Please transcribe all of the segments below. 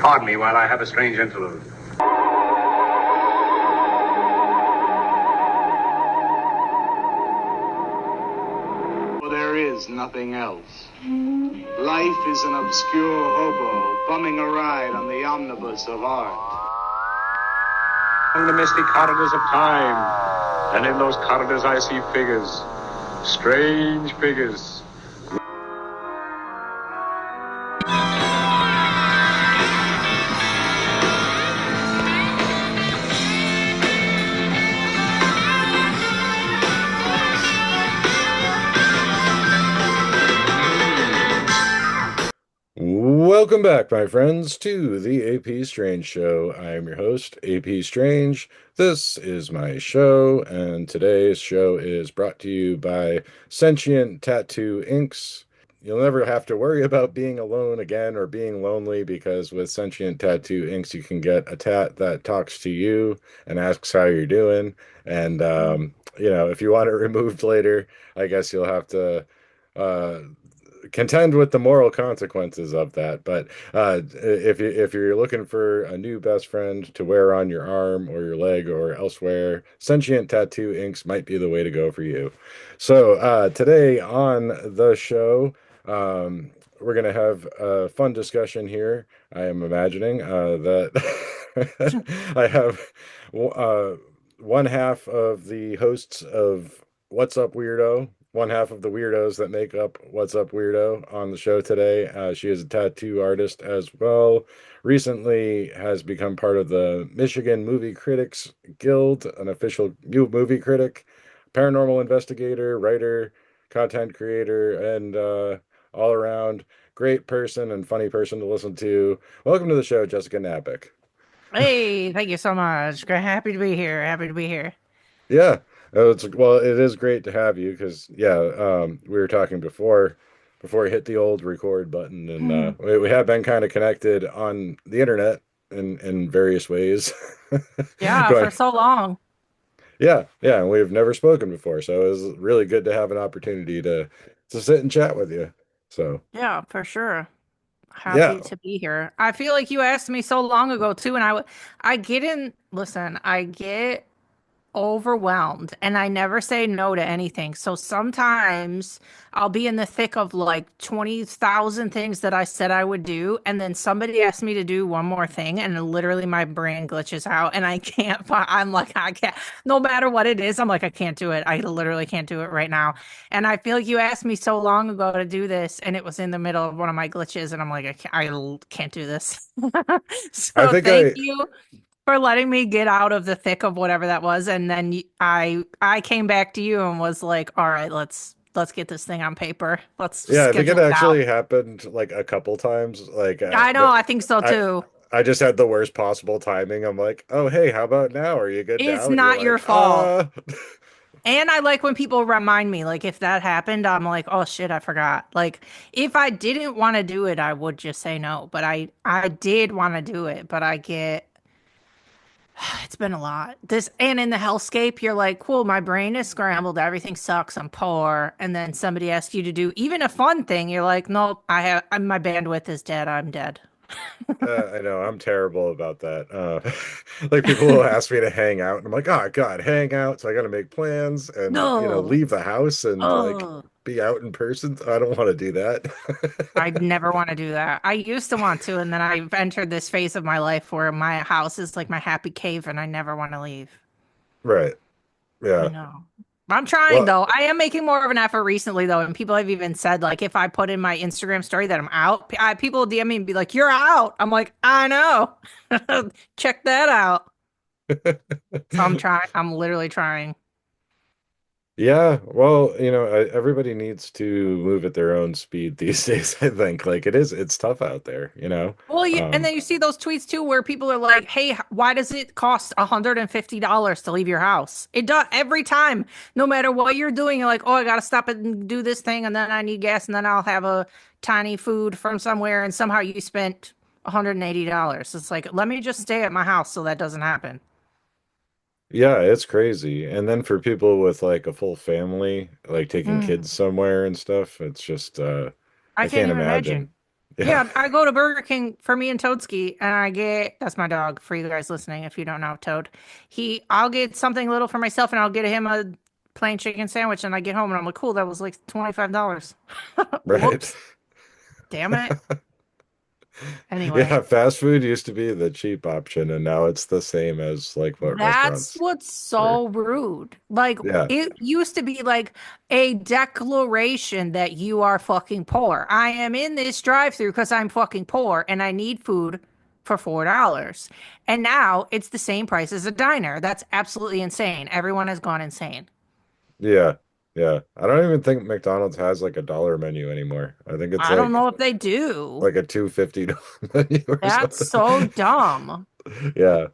Pardon me while I have a strange interlude. There is nothing else. Life is an obscure hobo bumming a ride on the omnibus of art. In the misty corridors of time, and in those corridors I see figures, strange figures. Welcome back, my friends, to the AP Strange Show. I am your host, AP Strange. This is my show, and today's show is brought to you by Sentient Tattoo Inks. You'll never have to worry about being alone again or being lonely, because with Sentient Tattoo Inks, you can get a tat that talks to you and asks how you're doing. And, if you want it removed later, I guess you'll have to uh, contend with the moral consequences of that. But if you're looking for a new best friend to wear on your arm or your leg or elsewhere, Sentient Tattoo Inks might be the way to go for you. So today on the show, we're gonna have a fun discussion here. I am imagining that I have uh, one half of the hosts of What's Up Weirdo, one half of the weirdos that make up What's Up Weirdo on the show today. She is a tattoo artist as well. Recently has become part of the Michigan Movie Critics Guild, an official movie critic, paranormal investigator, writer, content creator, and all around great person and funny person to listen to. Welcome to the show, Jessica Knapik. Hey, thank you so much. Happy to be here. Happy to be here. Yeah, it is great to have you because we were talking before I hit the old record button, and we have been kind of connected on the internet in various ways. Yeah, for Going, so long. yeah, and we've never spoken before, so it was really good to have an opportunity to sit and chat with you. So Yeah, for sure. yeah, Happy to be here. I feel like you asked me so long ago too, and I get in, listen, I get overwhelmed and I never say no to anything. So sometimes I'll be in the thick of like 20,000 things that I said I would do. And then somebody asks me to do one more thing and literally my brain glitches out and I can't, I'm like, I can't, no matter what it is, I'm like, I can't do it. I literally can't do it right now. And I feel like you asked me so long ago to do this and it was in the middle of one of my glitches and I'm like, I can't do this. I So think thank I you for letting me get out of the thick of whatever that was, and then I came back to you and was like, all right, let's get this thing on paper. Let's yeah, I think it schedule it out. actually happened like a couple times, like I know, I think so I too. I just had the worst possible timing. I'm like, oh hey, how about now? Are you good It's now? And you're not your like, fault. And I like when people remind me, like if that happened, I'm like, oh shit, I forgot. Like if I didn't want to do it, I would just say no. But I did want to do it, but I get it's been a lot. This and in the hellscape, you're like, cool, my brain is scrambled, everything sucks, I'm poor. And then somebody asks you to do even a fun thing, you're like, nope, my bandwidth is dead, I'm dead. I know I'm terrible about that. Like people will ask me to hang out, and I'm like, oh God, hang out. So I got to make plans and No. leave the house and like Oh. be out in person. I don't want to do that. I'd never want to do that. I used to want to, and then I've entered this phase of my life where my house is like my happy cave and I never want to leave. Right. I Yeah. know. I'm trying Well, though. I am making more of an effort recently though, and people have even said like if I put in my Instagram story that I'm out, people DM me and be like, "You're out." I'm like, "I know." Check that out. So I'm trying. I'm literally trying. yeah. Well, everybody needs to move at their own speed these days, I think. Like it's tough out there, you know. Well, and Um, then you see those tweets too, where people are like, "Hey, why does it cost $150 to leave your house?" It does every time, no matter what you're doing. You're like, "Oh, I gotta stop and do this thing, and then I need gas, and then I'll have a tiny food from somewhere," and somehow you spent $180. It's like, let me just stay at my house so that doesn't happen. yeah, it's crazy. And then for people with like a full family, like taking Mm, kids somewhere and stuff, it's just I I can't can't even imagine. imagine. Yeah. Yeah, I go to Burger King for me and Toadski, and I get that's my dog for you guys listening. If you don't know Toad, I'll get something little for myself, and I'll get him a plain chicken sandwich, and I get home, and I'm like, cool, that was like $25. Right. Whoops, damn it. Yeah, Anyway, fast food used to be the cheap option, and now it's the same as like what that's restaurants what's are. so rude. Like Yeah. it used to be like a declaration that you are fucking poor. I am in this drive-through because I'm fucking poor and I need food for $4. And now it's the same price as a diner. That's absolutely insane. Everyone has gone insane. Yeah. Yeah. I don't even think McDonald's has like a dollar menu anymore. I think it's I don't know if they do. like a $2.50 menu or That's something. so dumb. Yeah.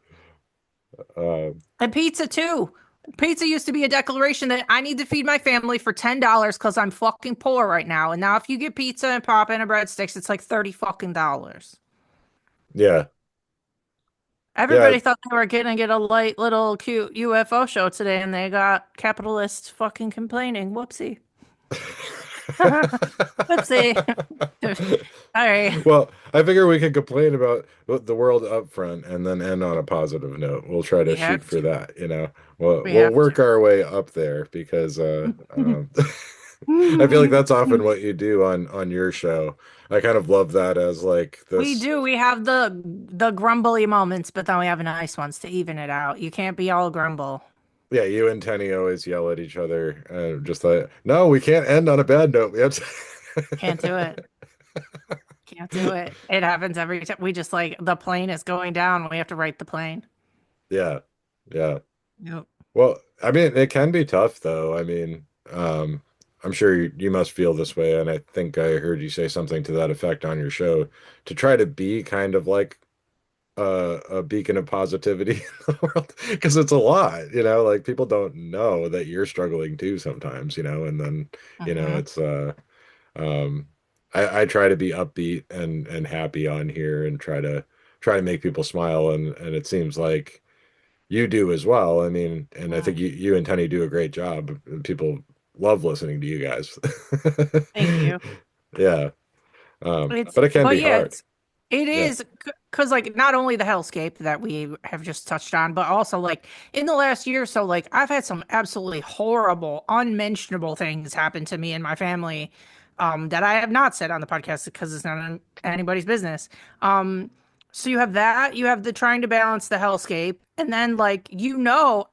Um, And pizza too. Pizza used to be a declaration that I need to feed my family for $10 because I'm fucking poor right now. And now if you get pizza and pop and a breadsticks, it's like 30 fucking dollars. yeah. Yeah. Everybody thought they were gonna get a light little cute UFO show today, and they got capitalists fucking complaining. Whoopsie. Whoopsie. All right. Well, I figure we could complain about the world up front and then end on a positive note. We'll try We to shoot have for to. that, you know. We'll We we'll have work our way up there because I feel like that's often to. what you do on your show. I kind of love that as like We this. do. We have the grumbly moments, but then we have nice ones to even it out. You can't be all grumble. Yeah, you and Tenney always yell at each other. Just like, no, we can't end on a bad note. We have Can't do it. to. Can't do it. It happens every time. We just like the plane is going down. We have to write the plane. Yeah, yeah. Yep. Well, I mean, it can be tough though. I mean, I'm sure you must feel this way, and I think I heard you say something to that effect on your show to try to be kind of like a beacon of positivity in the world because it's a lot, you know, like people don't know that you're struggling too sometimes, you know, and then, you know, Hmm. it's um I try to be upbeat and happy on here and try to make people smile and it seems like you do as well. I mean, and I think you and Tony do a great job. People love listening to you guys. Thank you. Yeah. It's But it can but be yeah, hard. it Yeah. is because like not only the hellscape that we have just touched on, but also like in the last year or so, like I've had some absolutely horrible, unmentionable things happen to me and my family, that I have not said on the podcast because it's not anybody's business. Um, so you have that, you have the trying to balance the hellscape, and then like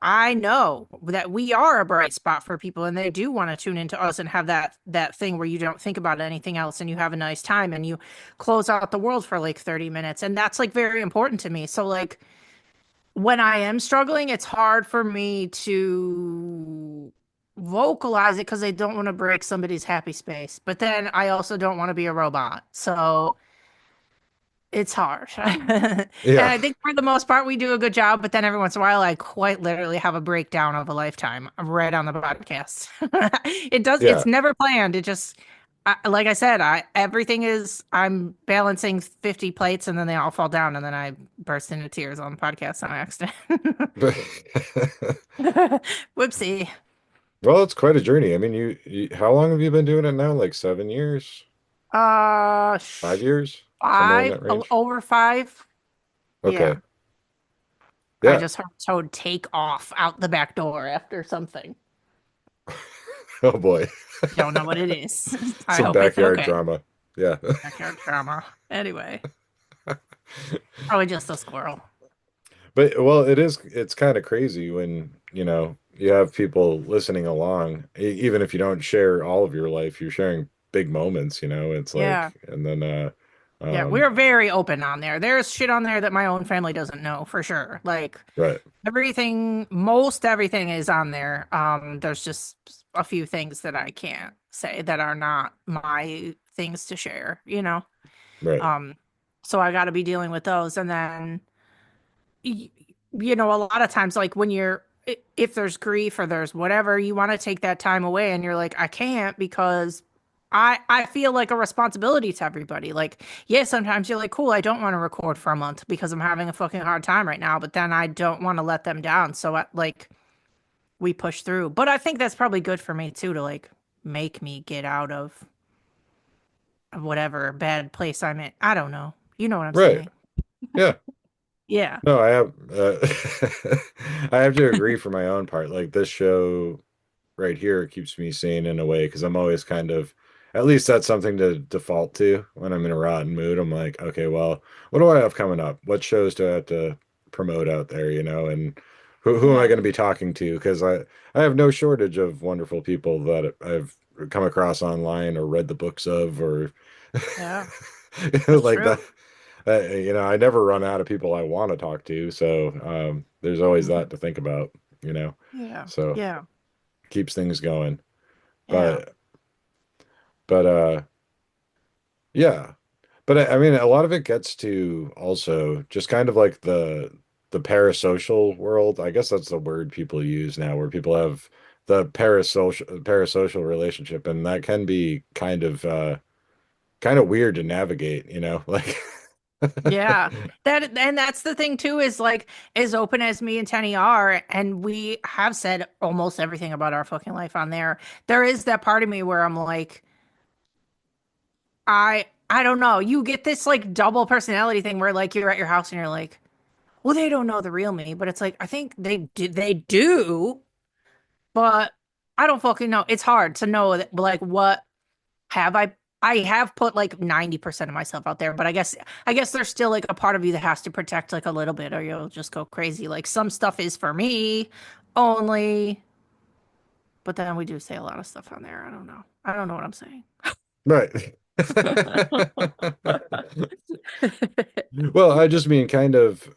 I know that we are a bright spot for people, and they do want to tune into us and have that thing where you don't think about anything else and you have a nice time and you close out the world for like 30 minutes. And that's like very important to me. So like when I am struggling, it's hard for me to vocalize it because I don't want to break somebody's happy space. But then I also don't want to be a robot. So it's hard. And Yeah. I think for the most part we do a good job, but then every once in a while I quite literally have a breakdown of a lifetime right on the podcast. Yeah. It's never planned. It just like I said, I'm balancing 50 plates and then they all fall down and then I burst into tears on the podcast on accident. But Whoopsie. well, it's quite a journey. I mean, how long have you been doing it now? Like 7 years? 5 years? Somewhere in that range? Over five. Yeah. Okay. I Yeah. just heard Toad take off out the back door after something. Oh boy. Don't know what it is. I Some hope it's backyard okay. drama. Yeah. Backyard drama. Anyway, probably just a squirrel. But well, it's kind of crazy when, you know, you have people listening along, even if you don't share all of your life, you're sharing big moments, you know. It's Yeah. like and then Yeah. um We're very open on there. There's shit on there that my own family doesn't know for sure. Like right. most everything is on there. There's just a few things that I can't say that are not my things to share, you know? Right. Um, so I got to be dealing with those. And then y- a lot of times like when if there's grief or there's whatever, you want to take that time away and you're like I can't because I feel like a responsibility to everybody. Like yeah, sometimes you're like cool, I don't want to record for a month because I'm having a fucking hard time right now, but then I don't want to let them down, so like we push through. But I think that's probably good for me too to like make me get out of whatever bad place I'm in. I don't know. You know what I'm Right. saying? Yeah. Yeah. No, I have I have to agree for my own part. Like this show right here keeps me sane in a way because I'm always kind of, at least that's something to default to when I'm in a rotten mood. I'm like, okay, well, what do I have coming up? What shows do I have to promote out there, and who am I Yeah. going to be talking to? Because I have no shortage of wonderful people that I've come across online or read the books of or Yeah. That's like that. true. I never run out of people I want to talk to, so there's always Mhm. that to think about, Yeah. so Yeah. keeps things going. Yeah. But but yeah. But I mean a lot of it gets to also just kind of like the parasocial world. I guess that's the word people use now, where people have the parasocial relationship, and that can be kind of weird to navigate, like Yeah. And that's the thing too, is like as open as me and Tenny are, and we have said almost everything about our fucking life on there. There is that part of me where I'm like, I don't know. You get this like double personality thing where like you're at your house and you're like, well, they don't know the real me, but it's like I think they do, but I don't fucking know. It's hard to know that like what have I have put like 90% of myself out there, but I guess there's still like a part of you that has to protect like a little bit or you'll just go crazy. Like some stuff is for me only, but then we do say a lot of stuff on there. I don't know. I don't know what I'm saying. right. Well, I just mean kind of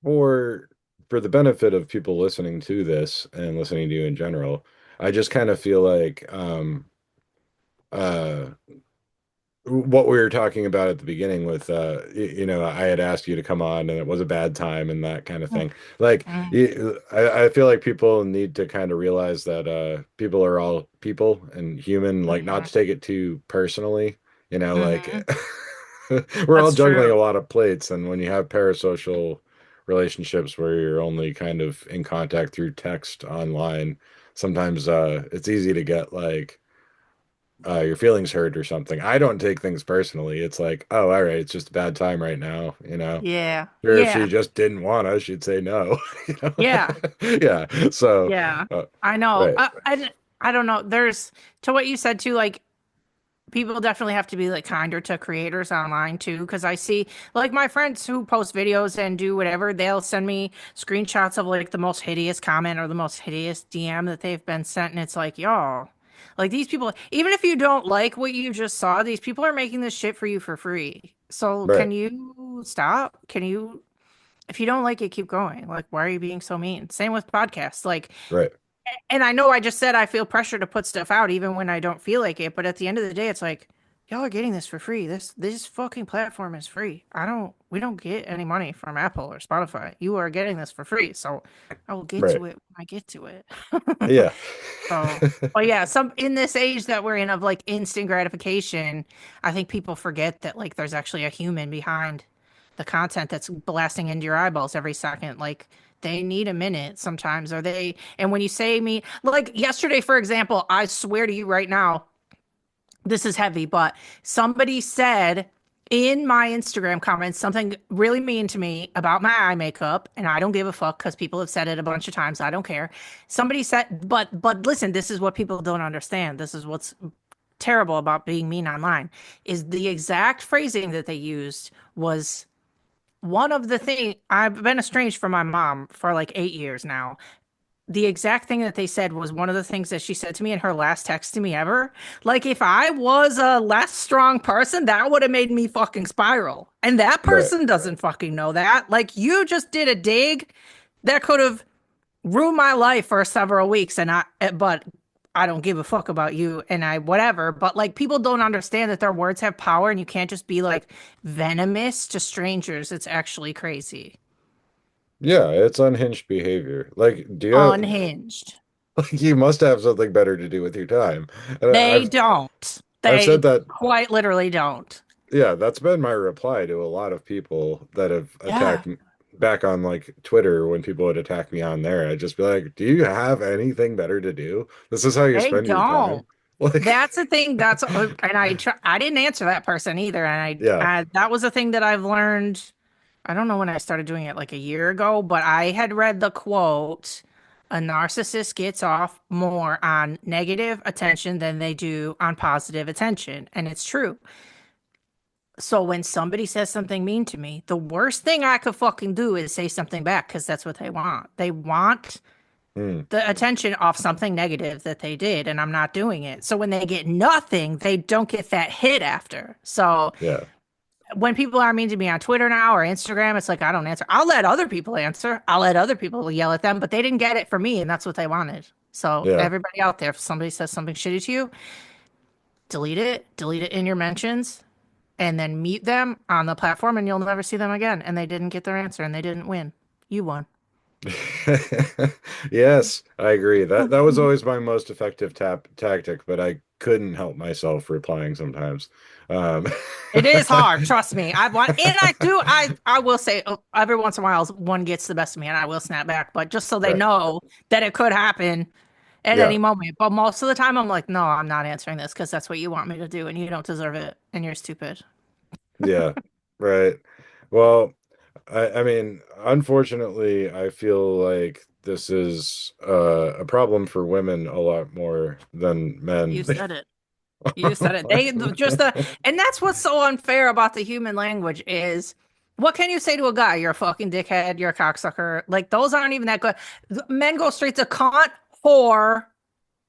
for for the benefit of people listening to this and listening to you in general, I just kind of feel like uh what we were talking about at the beginning with I had asked you to come on and it was a bad time and that kind of thing. Like Mm, I feel like people need to kind of realize that people are all people and human, like not mhm, to take it too personally, like mhm. we're all That's juggling a true. lot of plates, and when you have parasocial relationships where you're only kind of in contact through text online, sometimes it's easy to get like your feelings hurt or something. I don't take things personally. It's like, oh, all right, it's just a bad time right now. Yeah. Or if she Yeah. just didn't want us, she'd say no. you know? Yeah. Yeah. So, Yeah. uh, I know. right, I don't know. There's to what you said too, like people definitely have to be like kinder to creators online too, because I see like my friends who post videos and do whatever, they'll send me screenshots of like the most hideous comment or the most hideous DM that they've been sent, and it's like, y'all, like these people, even if you don't like what you just saw, these people are making this shit for you for free. So right, can you stop? Can you, if you don't like it, keep going. Like, why are you being so mean? Same with podcasts. Like, right. and I know I just said I feel pressure to put stuff out even when I don't feel like it, but at the end of the day, it's like y'all are getting this for free. This fucking platform is free. We don't get any money from Apple or Spotify. You are getting this for free. So I will get Right. to it when I get to it. Yeah. So, but yeah, some in this age that we're in of like instant gratification, I think people forget that like there's actually a human behind the content that's blasting into your eyeballs every second. Like they need a minute sometimes, or they, and when you say me, like yesterday, for example, I swear to you right now, this is heavy, but somebody said in my Instagram comments something really mean to me about my eye makeup, and I don't give a fuck because people have said it a bunch of times. I don't care. Somebody said, but listen, this is what people don't understand. This is what's terrible about being mean online is the exact phrasing that they used was one of the thing I've been estranged from my mom for like 8 years now. The exact thing that they said was one of the things that she said to me in her last text to me ever. Like, if I was a less strong person, that would have made me fucking spiral. And that Right. person doesn't fucking know that. Like, you just did a dig that could have ruined my life for several weeks. But I don't give a fuck about you and I, whatever. But like, people don't understand that their words have power and you can't just be like venomous to strangers. It's actually crazy. Yeah, it's unhinged behavior. Like, Unhinged. like you must have something better to do with your time. And They don't. I've said They that. quite literally don't. Yeah, that's been my reply to a lot of people that have Yeah, attacked back on like Twitter when people would attack me on there. I'd just be like, "Do you have anything better to do? This is how you they spend your don't. time?" Like, That's the thing. And I didn't answer that person either. And yeah. that was a thing that I've learned. I don't know when I started doing it, like a year ago, but I had read the quote, a narcissist gets off more on negative attention than they do on positive attention. And it's true. So when somebody says something mean to me, the worst thing I could fucking do is say something back because that's what they want. They want Mm, the attention off something negative that they did, and I'm not doing it. So when they get nothing, they don't get that hit after. So yeah. when people are mean to me on Twitter now or Instagram, it's like I don't answer. I'll let other people answer. I'll let other people yell at them, but they didn't get it from me, and that's what they wanted. So Yeah. everybody out there, if somebody says something shitty to you, delete it in your mentions, and then meet them on the platform, and you'll never see them again. And they didn't get their answer, and they didn't win. You won. Yes, I agree. That was always my most effective tactic, but I couldn't help myself replying sometimes. Um, It is hard, trust me. I've won, and I will say every once in a while one gets the best of me, and I will snap back. But just so they right. know that it could happen at Yeah. any moment. But most of the time, I'm like, no, I'm not answering this because that's what you want me to do, and you don't deserve it, and you're stupid. Yeah. Right. Well, I mean, unfortunately, I feel like this is a problem for women a lot more than men. You said it. You said it. They just and that's what's so unfair about the human language is what can you say to a guy? You're a fucking dickhead. You're a cocksucker. Like those aren't even that good. Men go straight to cunt, whore.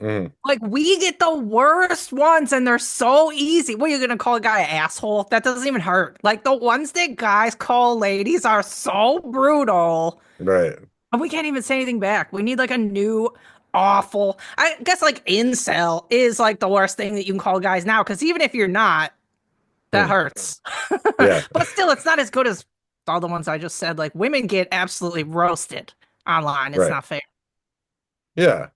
Mm, Like we get the worst ones, and they're so easy. What are you gonna call a guy an asshole? That doesn't even hurt. Like the ones that guys call ladies are so brutal. right. And we can't even say anything back. We need like a new awful. I guess like incel is like the worst thing that you can call guys now because even if you're not, that Mm, hurts. yeah. But still, it's not as good as all the ones I just said. Like women get absolutely roasted online. It's Right. not fair. Yeah.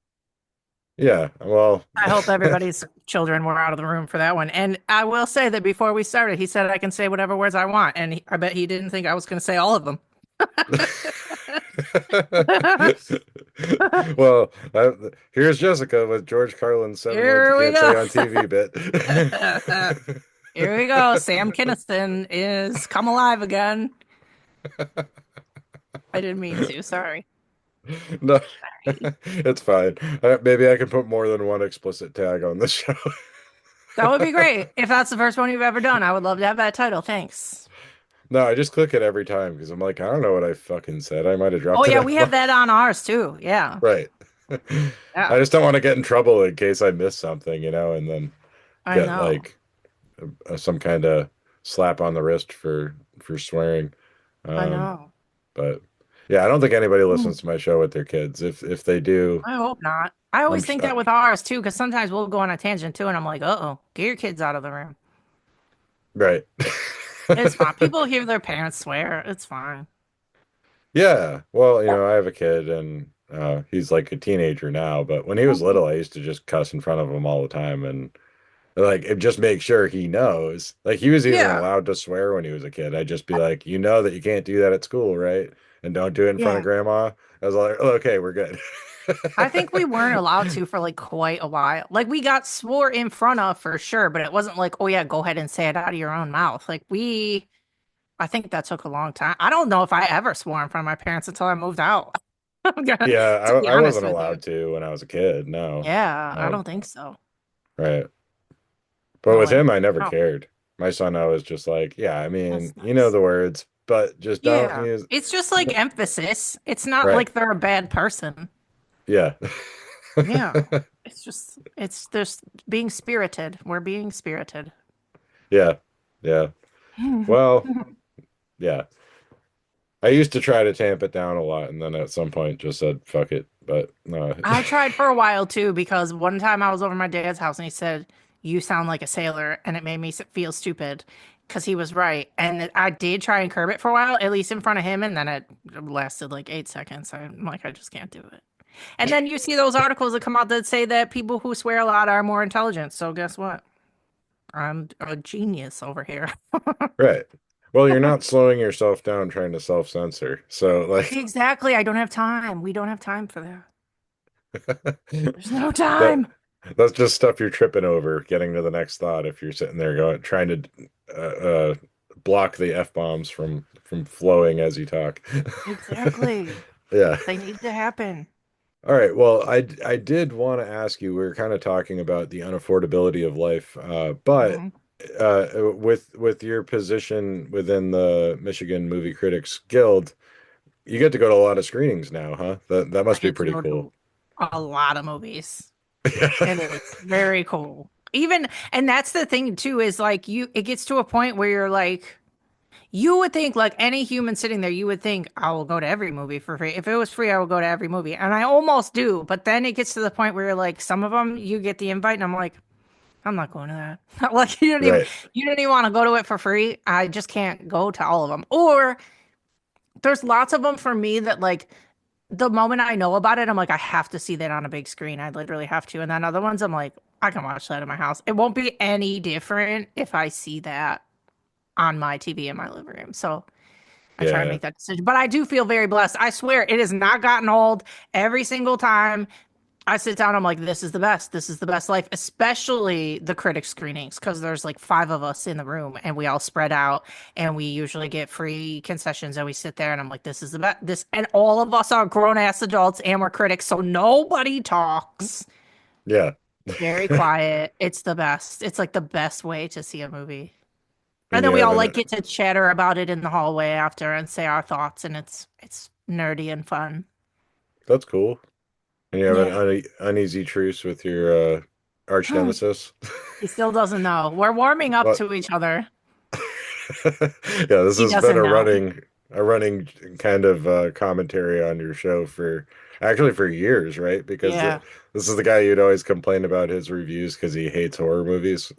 Yeah. Well, I hope everybody's children were out of the room for that one. And I will say that before we started, he said I can say whatever words I want, and I bet he didn't think I was going to say all of them. well, here's Jessica with George Carlin's seven words you Here we can't say go. on TV bit. Here we go. Sam Kinison is come alive again. I didn't mean to. Sorry. No, it's fine. Maybe I can put more than one explicit tag on this show. That would be great. If that's the first one you've ever done, I would love to have that title. Thanks. No, I just click it every time because I'm like, I don't know what I fucking said. I might have Oh dropped an yeah, we have F-bomb. that on ours too. Yeah. Right. Yeah. I just don't want to get in trouble in case I miss something, and then I get know. like some kind of slap on the wrist for swearing. I Um, know. but yeah, I don't think anybody Hmm. listens to my show with their kids. If they do, I hope not. I I'm always think that with ours too, because sometimes we'll go on a tangent too, and I'm like, uh-oh, get your kids out of the room. right. It's fine. People hear their parents swear. It's fine. Yeah. Well, I have a kid and he's like a teenager now, but when he was little, I used to just cuss in front of him all the time and like it just make sure he knows. Like he was even Yeah. allowed to swear when he was a kid. I'd just be like, you know that you can't do that at school, right? And don't do it in front of Yeah. grandma. I was like, oh, okay, we're good. I think we weren't allowed to for like quite a while. Like we got swore in front of for sure, but it wasn't like, oh yeah, go ahead and say it out of your own mouth. I think that took a long time. I don't know if I ever swore in front of my parents until I moved out. Yeah, To be I honest wasn't with you. allowed to when I was a kid. No. Yeah, I Um, don't think so. right. But I'm with like, him, I never oh, cared. My son, I was just like, yeah, I that's mean, you know nice. the words, but just don't Yeah. use. It's just like emphasis. It's not Right. like they're a bad person. Yeah. Yeah. It's just being spirited. We're being spirited. Yeah. Yeah. Well, yeah. I used to try to tamp it down a lot and then at some point just said, fuck it. But no. I tried for a while too because one time I was over my dad's house and he said, "You sound like a sailor," and it made me feel stupid because he was right. And I did try and curb it for a while, at least in front of him, and then it lasted like 8 seconds. I'm like, I just can't do it. And then you see those articles that come out that say that people who swear a lot are more intelligent. So guess what? I'm a genius over here. Right. Well, you're not slowing yourself down trying to self-censor. So like Exactly. I don't have time. We don't have time for that. There's no that time. That's just stuff you're tripping over, getting to the next thought if you're sitting there going trying to block the F-bombs from flowing as you talk. Exactly. Yeah. They need to happen. All right. Well, I did want to ask you, we were kind of talking about the unaffordability of life, but Mhm. with your position within the Michigan Movie Critics Guild, you get to go to a lot of screenings now, huh? That I must be get to pretty go cool. to a lot of movies. It is very cool. Even, and that's the thing too, is like it gets to a point where you're like, you would think like any human sitting there, you would think I will go to every movie for free. If it was free, I would go to every movie. And I almost do. But then it gets to the point where you're like, some of them you get the invite and I'm like, I'm not going to that. Like Right. you don't even want to go to it for free. I just can't go to all of them. Or there's lots of them for me that like the moment I know about it, I'm like, I have to see that on a big screen. I literally have to. And then other ones, I'm like, I can watch that in my house. It won't be any different if I see that on my TV in my living room. So I try to Yeah. make that decision. But I do feel very blessed. I swear it has not gotten old. Every single time I sit down, I'm like, this is the best. This is the best life, especially the critic screenings, because there's like five of us in the room and we all spread out and we usually get free concessions and we sit there and I'm like, this is the best. This, and all of us are grown ass adults and we're critics. So nobody talks. Yeah. Very quiet. It's the best. It's like the best way to see a movie. And And then you we all haven't like get to chatter about it in the hallway after and say our thoughts, and it's nerdy and fun. that's cool. And you have an Yeah. uneasy truce with your arch nemesis. He still doesn't know. We're warming up What? to each other. Yeah, this He has been doesn't know. a running kind of commentary on your show for actually for years, right? Because Yeah, this is the guy you'd always complain about his reviews because he hates horror movies.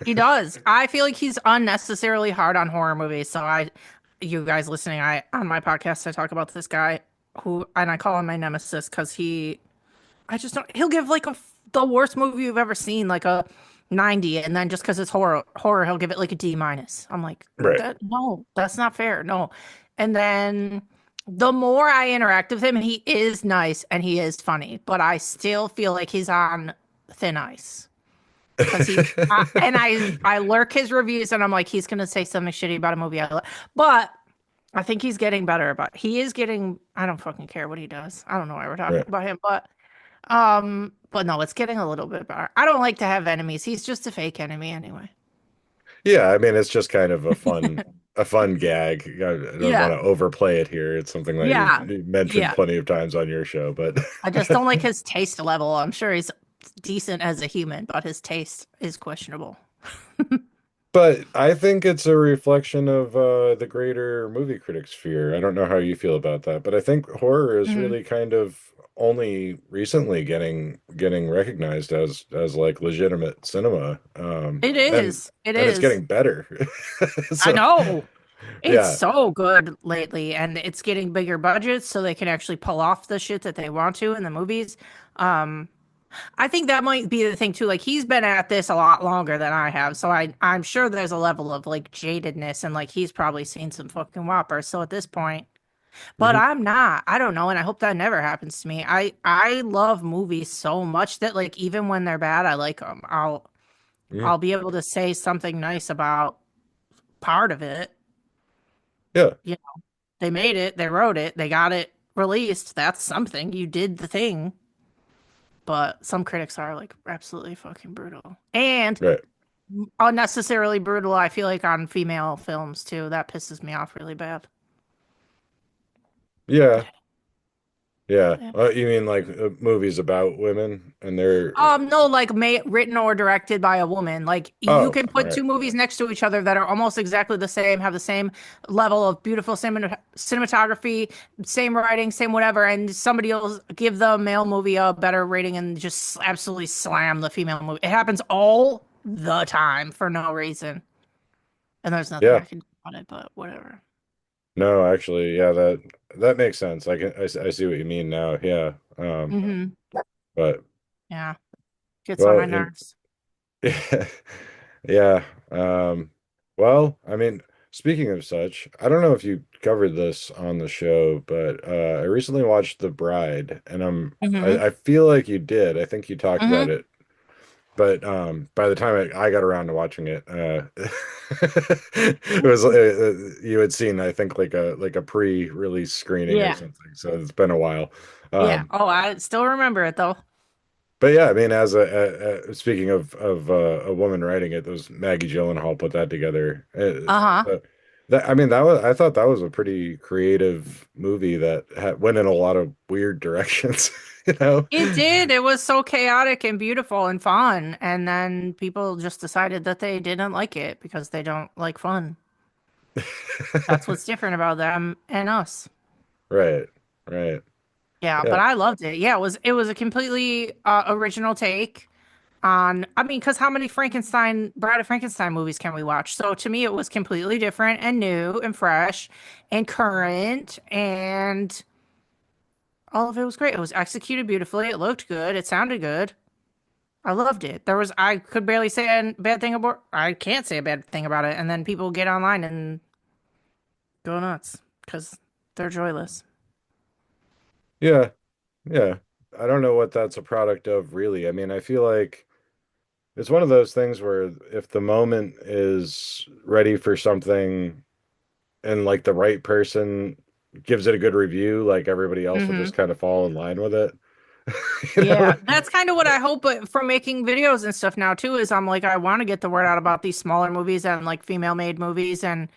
he does. I feel like he's unnecessarily hard on horror movies. So you guys listening, I on my podcast, I talk about this guy who, and I call him my nemesis because I just don't. He'll give like the worst movie you've ever seen, like a 90, and then just because it's horror, he'll give it like a D minus. I'm like, Right. that no, that's not fair. No. And then the more I interact with him, he is nice and he is funny, but I still feel like he's on thin ice because I lurk his reviews and I'm like, he's gonna say something shitty about a movie but I think he's getting better about. He is getting. I don't fucking care what he does. I don't know why we're talking Right. about him, but no, it's getting a little bit better. I don't like to have enemies. He's just a fake enemy anyway. Yeah, I mean it's just kind of a fun gag. I don't want Yeah, to overplay it here. It's something that yeah, you mentioned yeah. plenty of times on your show, but I just don't like his taste level. I'm sure he's decent as a human, but his taste is questionable. but I think it's a reflection of the greater movie critic sphere. I don't know how you feel about that, but I think horror is Mhm. really kind of only recently getting recognized as like legitimate cinema. It And is. It and it's is. getting better. I So know. It's yeah. so good lately, and it's getting bigger budgets so they can actually pull off the shit that they want to in the movies. Um, I think that might be the thing too. Like he's been at this a lot longer than I have, so I'm sure there's a level of like jadedness and like he's probably seen some fucking whoppers. So at this point, but Mhm. I'm not. I don't know, and I hope that never happens to me. I love movies so much that like even when they're bad, I like them. Mhm. I'll be able to say something nice about part of it. Yeah. You know, they made it, they wrote it, they got it released. That's something. You did the thing. But some critics are like absolutely fucking brutal. And Right. unnecessarily brutal, I feel like on female films too. That pisses me off really bad. Yeah. Yeah. Yeah. You mean like movies about women and they're No, like written or directed by a woman. Like you oh, can all put right. two movies next to each other that are almost exactly the same, have the same level of beautiful cinematography, same writing, same whatever, and somebody will give the male movie a better rating and just absolutely slam the female movie. It happens all the time for no reason. And there's nothing Yeah. I can do about it, but whatever. No, actually, yeah, that makes sense. I see what you mean now. Yeah. Hmm. But Yeah. Gets on well, my nerves. yeah. Yeah. Well, I mean, speaking of such, I don't know if you covered this on the show, but I recently watched The Bride and Hmm. I feel like you did. I think you talked about Hmm. it but by the time I got around to watching it, it was you had seen, I think, like a pre-release screening or Yeah. something. So it's been a while. Yeah. Um, Oh, I still remember it though. but yeah, I mean, as speaking of a woman writing it, those Maggie Gyllenhaal put that together. Uh-huh. That I mean, that was I thought that was a pretty creative movie that went in a lot of weird directions, you know? It did. It was so chaotic and beautiful and fun. And then people just decided that they didn't like it because they don't like fun. That's what's different about them and us. Right, right. Yeah, but Yeah. I loved it. Yeah, it was a completely original take on, I mean, because how many Bride of Frankenstein movies can we watch? So to me, it was completely different and new and fresh and current, and all of it was great. It was executed beautifully. It looked good. It sounded good. I loved it. I could barely say a bad thing about, I can't say a bad thing about it. And then people get online and go nuts because they're joyless. Yeah. Yeah. I don't know what that's a product of, really. I mean, I feel like it's one of those things where if the moment is ready for something and like the right person gives it a good review, like everybody else will just Hmm. kind of fall in line with it. You Yeah, know? that's kind of what I hope from making videos and stuff now too, is I'm like, I want to get the word out about these smaller movies and like female made movies and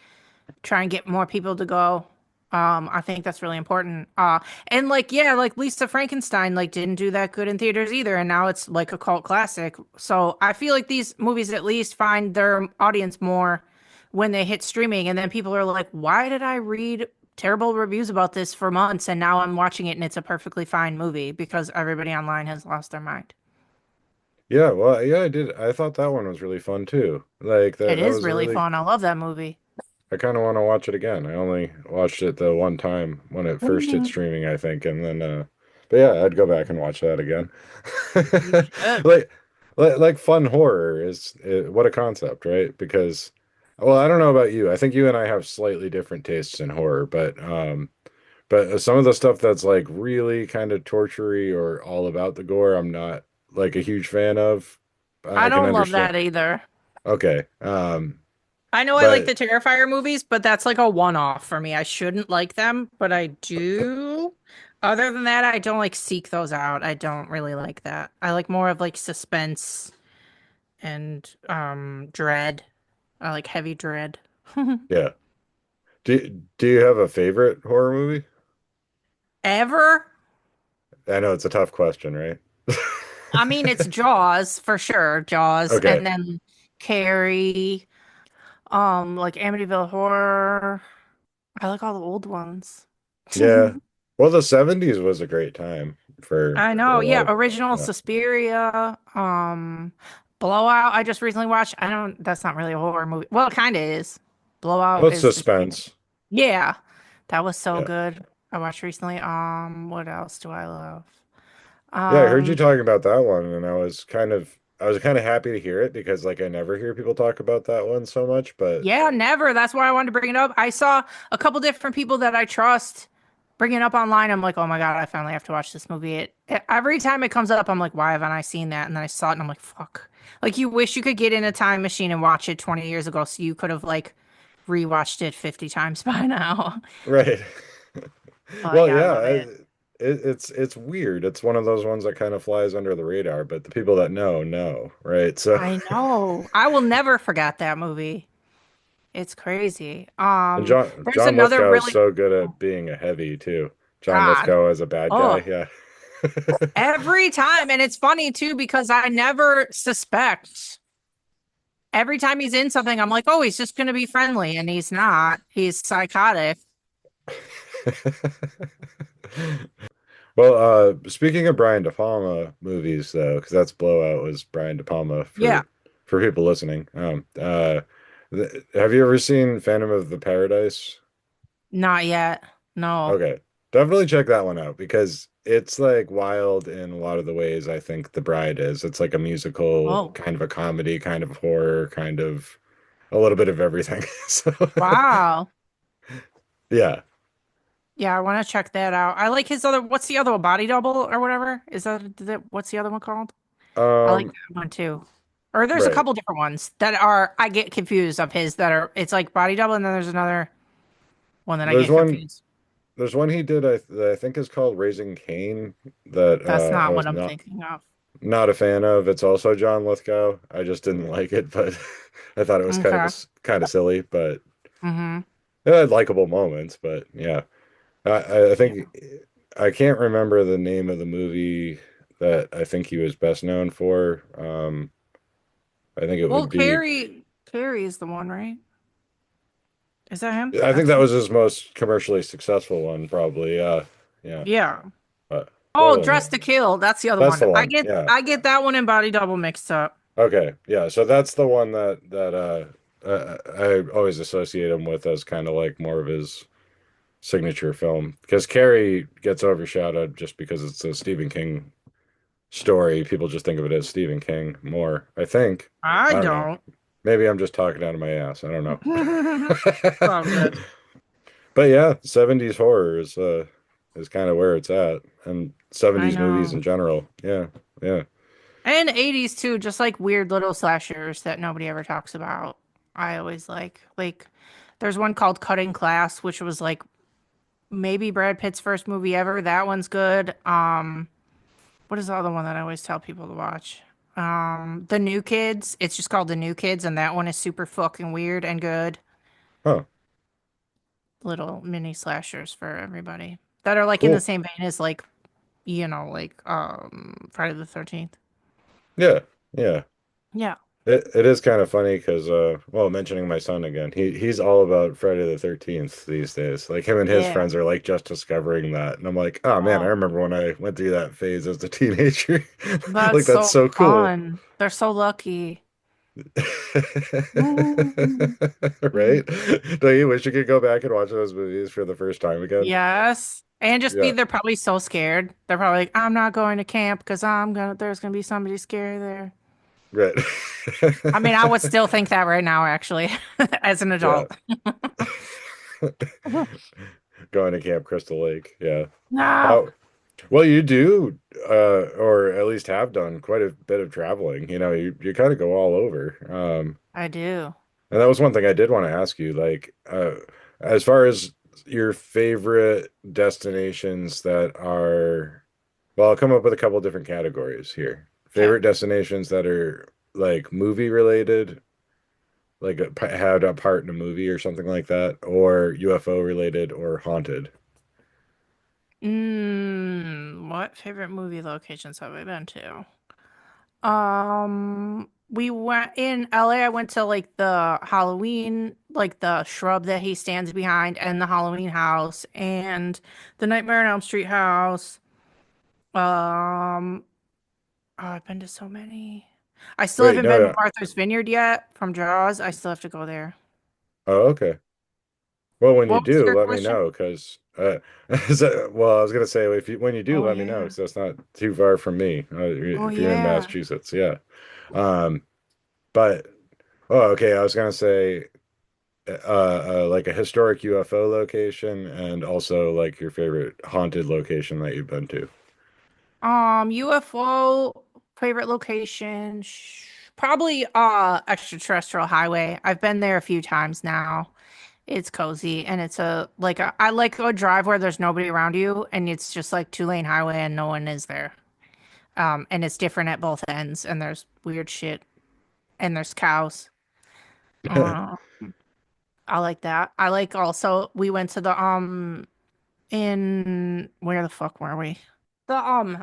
try and get more people to go. I think that's really important. And like, yeah, like Lisa Frankenstein, like didn't do that good in theaters either. And now it's like a cult classic. So I feel like these movies at least find their audience more when they hit streaming. And then people are like, why did I read terrible reviews about this for months? And now I'm watching it and it's a perfectly fine movie because everybody online has lost their mind. Yeah, well, yeah, I did. I thought that one was really fun too. Like It that is was a really really fun. I love that movie. I kind of want to watch it again. I only watched it the one time when it first hit streaming, I think, and then but yeah, I'd go back and watch that again. You should. Like like fun horror is what a concept, right? Because well, I don't know about you. I think you and I have slightly different tastes in horror, but some of the stuff that's like really kind of tortury or all about the gore, I'm not like a huge fan of. I I can don't love understand. that either. Okay. I know I like But the Terrifier movies, but that's like a one-off for me. I shouldn't like them, but I do. Other than that, I don't like seek those out. I don't really like that. I like more of like suspense and dread. I like heavy dread. yeah. Do you have a favorite horror movie? Ever? I know it's a tough question, right? I mean, it's Jaws for sure. Jaws, Okay. and then Carrie, like Amityville Horror. I like all the old ones. Yeah. Well, the 70s was a great time I for know, a lot yeah. of Original yeah. Suspiria, Blowout. I just recently watched. I don't. That's not really a horror movie. Well, it kind of is. Well, Blowout it's is just. suspense. Yeah, that was so Yeah. good. I watched recently. What else do I love? Yeah, I heard you Um, talking about that one and I was kind of happy to hear it because like I never hear people talk about that one so much, but yeah, never. That's why I wanted to bring it up. I saw a couple different people that I trust bring it up online. I'm like, oh my God, I finally have to watch this movie. Every time it comes up, I'm like, why haven't I seen that? And then I saw it and I'm like, fuck. Like you wish you could get in a time machine and watch it 20 years ago so you could have like rewatched it 50 times by now. right. But Well, yeah, I yeah, love it. it's weird. It's one of those ones that kind of flies under the radar, but the people that know, right? So I know. I will never forget that movie. It's crazy. and There's John another Lithgow is really, so good oh at being a heavy too. John God. Lithgow as a bad guy, Oh, yeah. every time. And it's funny too because I never suspect. Every time he's in something, I'm like, oh, he's just going to be friendly. And he's not. He's psychotic. Well, speaking of Brian De Palma movies, though, because that's Blowout was Brian De Palma Yeah. for people listening. Have you ever seen Phantom of the Paradise? Not yet. No. Okay, definitely check that one out because it's like wild in a lot of the ways I think The Bride is. It's like a musical, Oh, kind of a comedy, kind of horror, kind of a little bit of everything. So, wow. yeah. Yeah, I want to check that out. I like his other, what's the other one? Body Double or whatever? Is that, what's the other one called? I like Um, that one too. Or there's a right. couple different ones that are I get confused of his that are it's like body double and then there's another one that I There's get one confused. there's one he did that I think is called Raising Cain that That's I not what was I'm thinking of. not a fan of. It's also John Lithgow. I just didn't like it, but I thought it was Okay. kind of silly, but Mm-hmm. it had likable moments. But yeah, I think Yeah. I can't remember the name of the movie that I think he was best known for. I think it Well, would be. Carrie is the one, right? Is that him? I think That's that him. was his most commercially successful one, probably. Yeah. Yeah. What Oh, other Dress to one? Kill. That's the other That's one. the one. Yeah. I get that one and Body Double mixed up. Okay. Yeah. So that's the one that I always associate him with as kind of like more of his signature film because Carrie gets overshadowed just because it's a Stephen King story. People just think of it as Stephen King more, I think. I I don't know. don't. Maybe I'm just talking out of my ass. I don't know. It's all good. But yeah, 70s horror is kind of where it's at and I 70s movies know. in general. Yeah. Yeah. And 80s too, just like weird little slashers that nobody ever talks about. I always like there's one called Cutting Class, which was like maybe Brad Pitt's first movie ever. That one's good. What is the other one that I always tell people to watch? The New Kids. It's just called The New Kids, and that one is super fucking weird and good. Huh. Little mini slashers for everybody that are like in the Cool. same vein as like, like Friday the 13th. Yeah. Yeah. Yeah. It is kind of funny because well, mentioning my son again, he's all about Friday the 13th these days. Like him and his Yeah. friends are like just discovering that. And I'm like, oh man, I Oh, remember when I went through that phase as a teenager. that's Like that's so so cool. fun. They're so lucky. Right? Don't you wish you could go back and watch those movies for the first time again? Yes. And just be Yeah, they're probably so scared. They're probably like, I'm not going to camp because there's gonna be somebody scary there. right. I mean, I would still think that right now, actually, as an Yeah. adult. Going to Camp Crystal Lake. Yeah. No, How well you do, or at least have done quite a bit of traveling. You kind of go all over. I do. And that was one thing I did want to ask you, like, as far as your favorite destinations that are, well, I'll come up with a couple different categories here. Okay. Favorite destinations that are like movie related, like had a part in a movie or something like that, or UFO related or haunted. What favorite movie locations have I been to? We went in LA. I went to like the Halloween, like the shrub that he stands behind, and the Halloween house, and the Nightmare on Elm Street house. Um, oh, I've been to so many. I still Wait, haven't been to no. Martha's Vineyard yet from Jaws. I still have to go there. Oh, okay. Well, when you What was do, your let me question? know because well, I was gonna say if you when you do, Oh let me know yeah. because that's not too far from me. Oh If you're in yeah. Massachusetts, yeah. Um, but okay, I was gonna say like a historic UFO location and also like your favorite haunted location that you've been to. UFO favorite location, probably extraterrestrial highway. I've been there a few times now. It's cozy and it's I like a drive where there's nobody around you and it's just like two-lane highway and no one is there. And it's different at both ends and there's weird shit and there's cows. Uh, I like that. I like also we went to the in where the fuck were we?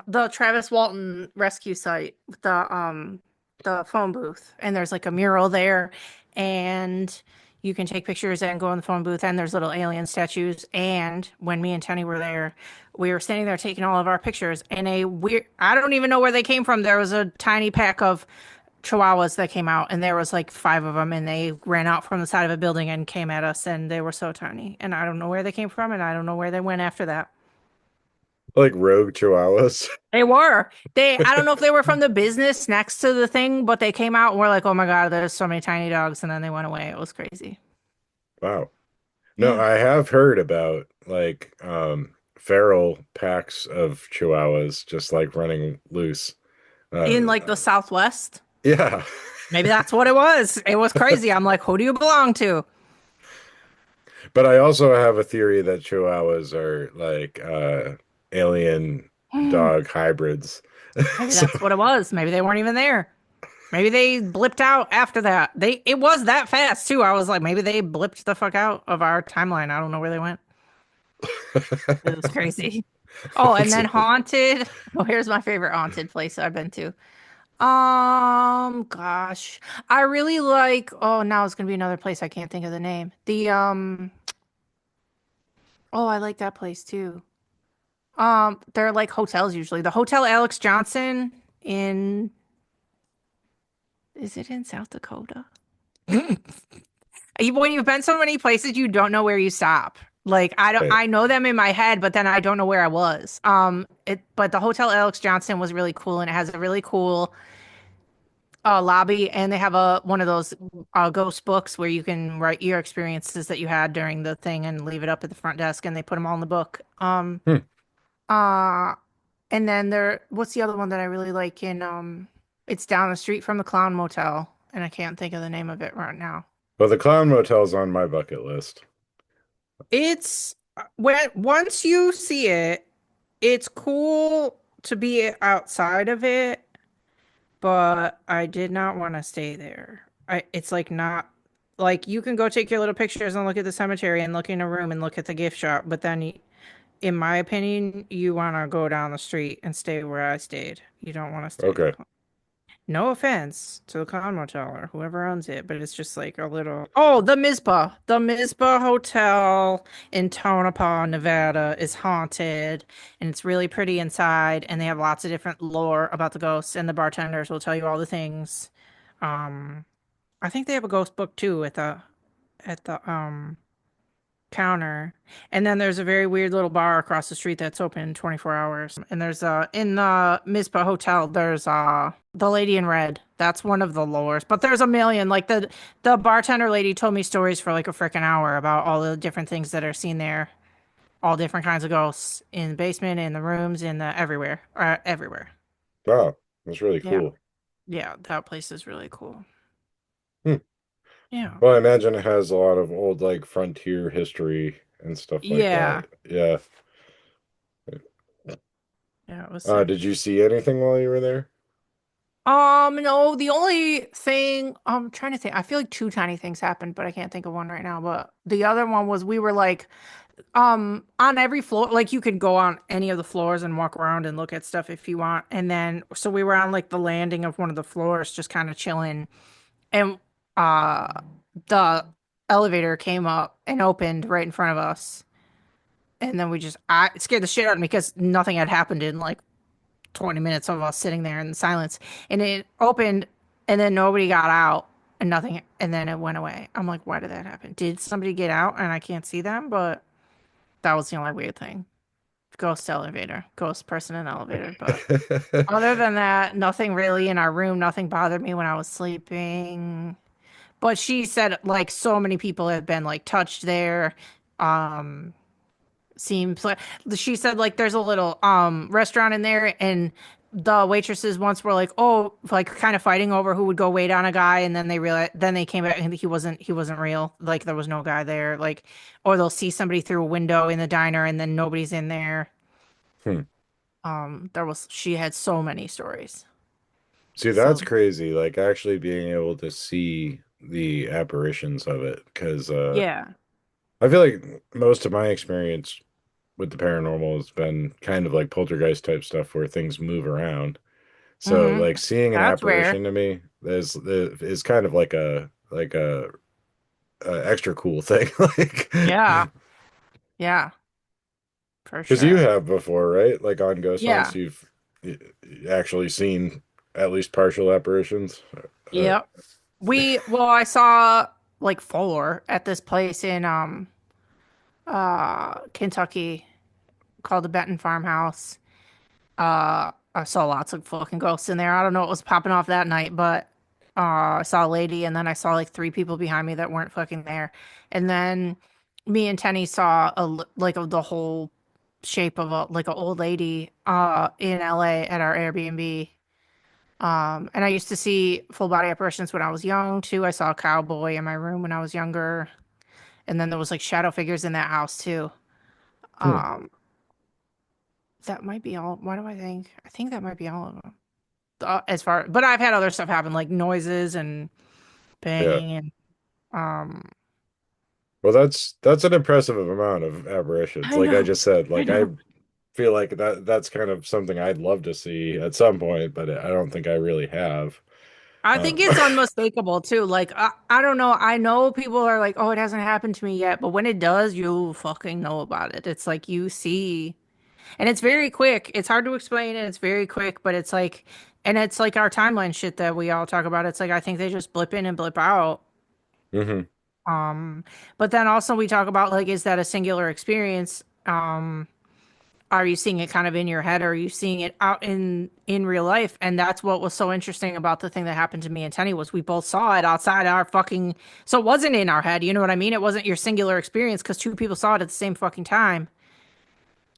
The Travis Walton rescue site with the phone booth and there's like a mural there and you can take pictures and go in the phone booth and there's little alien statues and when me and Tenney were there we were standing there taking all of our pictures and a weird I don't even know where they came from there was a tiny pack of chihuahuas that came out and there was like five of them and they ran out from the side of a building and came at us and they were so tiny and I don't know where they came from and I don't know where they went after that. Like rogue chihuahuas. They were. I don't know if they were from the business next to the thing, but they came out and were like, oh my God, there's so many tiny dogs. And then they went away. It was crazy. Wow. No, Yeah. I have heard about like feral packs of chihuahuas just like running loose. In like the Southwest. Yeah. Maybe that's what it was. It was crazy. I'm like, who do you belong to? But I also have a theory that Chihuahuas are like alien dog hybrids. Maybe So that's what it was. Maybe they weren't even there. Maybe they blipped out after that. It was that fast too. I was like, maybe they blipped the fuck out of our timeline. I don't know where they went. It was crazy. Oh, and it's then haunted. Oh, here's my favorite haunted place I've been to. Gosh. I really like, oh, now it's gonna be another place I can't think of the name. Oh, I like that place too. They're like hotels usually. The Hotel Alex Johnson in, is it in South Dakota? When you've been so many places, you don't know where you stop. Like right. I know them in my head, but then I don't know where I was. But the Hotel Alex Johnson was really cool, and it has a really cool lobby, and they have a one of those ghost books where you can write your experiences that you had during the thing and leave it up at the front desk, and they put them all in the book. Hmm. Uh, and then what's the other one that I really like in it's down the street from the Clown Motel, and I can't think of the name of it right now. Well, the Clown Motel's on my bucket list. It's when once you see it, it's cool to be outside of it, but I did not want to stay there. It's like not like you can go take your little pictures and look at the cemetery and look in a room and look at the gift shop, but then in my opinion, you want to go down the street and stay where I stayed. You don't want to stay at the Okay. club. No offense to the Con Motel or whoever owns it, but it's just like a little. Oh, the Mizpah Hotel in Tonopah, Nevada is haunted, and it's really pretty inside, and they have lots of different lore about the ghosts, and the bartenders will tell you all the things. Um, I think they have a ghost book too at the counter. And then there's a very weird little bar across the street that's open 24 hours. And there's in the Mizpah Hotel, there's the Lady in Red. That's one of the lures. But there's a million. Like the bartender lady told me stories for like a freaking hour about all the different things that are seen there. All different kinds of ghosts in the basement, in the rooms, in the everywhere. Everywhere. Wow, that's really Yeah. cool. Yeah, that place is really cool. Hmm. Yeah. Well, I imagine it has a lot of old like frontier history and stuff like Yeah. that. Yeah. Yeah, it was sick. Did you see anything while you were there? No, the only thing I'm trying to think, I feel like two tiny things happened, but I can't think of one right now. But the other one was we were like, on every floor, like you could go on any of the floors and walk around and look at stuff if you want. And then, so we were on like the landing of one of the floors, just kind of chilling. And, uh, the elevator came up and opened right in front of us. And then it scared the shit out of me because nothing had happened in like 20 minutes of us sitting there in silence, and it opened and then nobody got out and nothing, and then it went away. I'm like, why did that happen? Did somebody get out and I can't see them? But that was the only weird thing. Ghost elevator, ghost person in elevator. But other than that, nothing really in our room. Nothing bothered me when I was sleeping. But she said like so many people have been like touched there. Um, seems like she said like there's a little restaurant in there, and the waitresses once were like, oh, like kind of fighting over who would go wait on a guy, and then they realized, then they came back and he wasn't real, like there was no guy there, like, or they'll see somebody through a window in the diner and then nobody's in there. Hmm. She had so many stories. See, that's So crazy. Like actually being able to see the apparitions of it, because yeah. I feel like most of my experience with the paranormal has been kind of like poltergeist type stuff where things move around. So Hmm. like seeing an That's rare. apparition to me is kind of like a extra cool thing. Like Yeah. Yeah, for because you sure. have before, right? Like on ghost hunts, Yeah. you've y- actually seen at least partial apparitions. Uh, Yep. I saw like four at this place in Kentucky called the Benton Farmhouse. I saw lots of fucking ghosts in there. I don't know what was popping off that night, but I saw a lady, and then I saw like three people behind me that weren't fucking there. And then me and Tenney saw the whole shape of a like an old lady in LA at our Airbnb. And I used to see full body apparitions when I was young too. I saw a cowboy in my room when I was younger. And then there was like shadow figures in that house too. Hmm. Um, that might be all. What do I think? I think that might be all of them. As far, but I've had other stuff happen, like noises and Yeah. banging and um. Well, that's an impressive amount of aberrations. I Like I know, just said, I like I know. feel like that's kind of something I'd love to see at some point, but I don't think I really have. I think Um, it's unmistakable too. Like I don't know. I know people are like, "Oh, it hasn't happened to me yet," but when it does, you fucking know about it. It's like you see, and it's very quick. It's hard to explain, and it's very quick, but it's like, and it's like our timeline shit that we all talk about. It's like I think they just blip in and blip out. mhm. Um, but then also we talk about like, is that a singular experience? Are you seeing it kind of in your head, or are you seeing it out in real life? And that's what was so interesting about the thing that happened to me and Tenney was we both saw it outside our fucking, so it wasn't in our head, you know what I mean? It wasn't your singular experience because two people saw it at the same fucking time.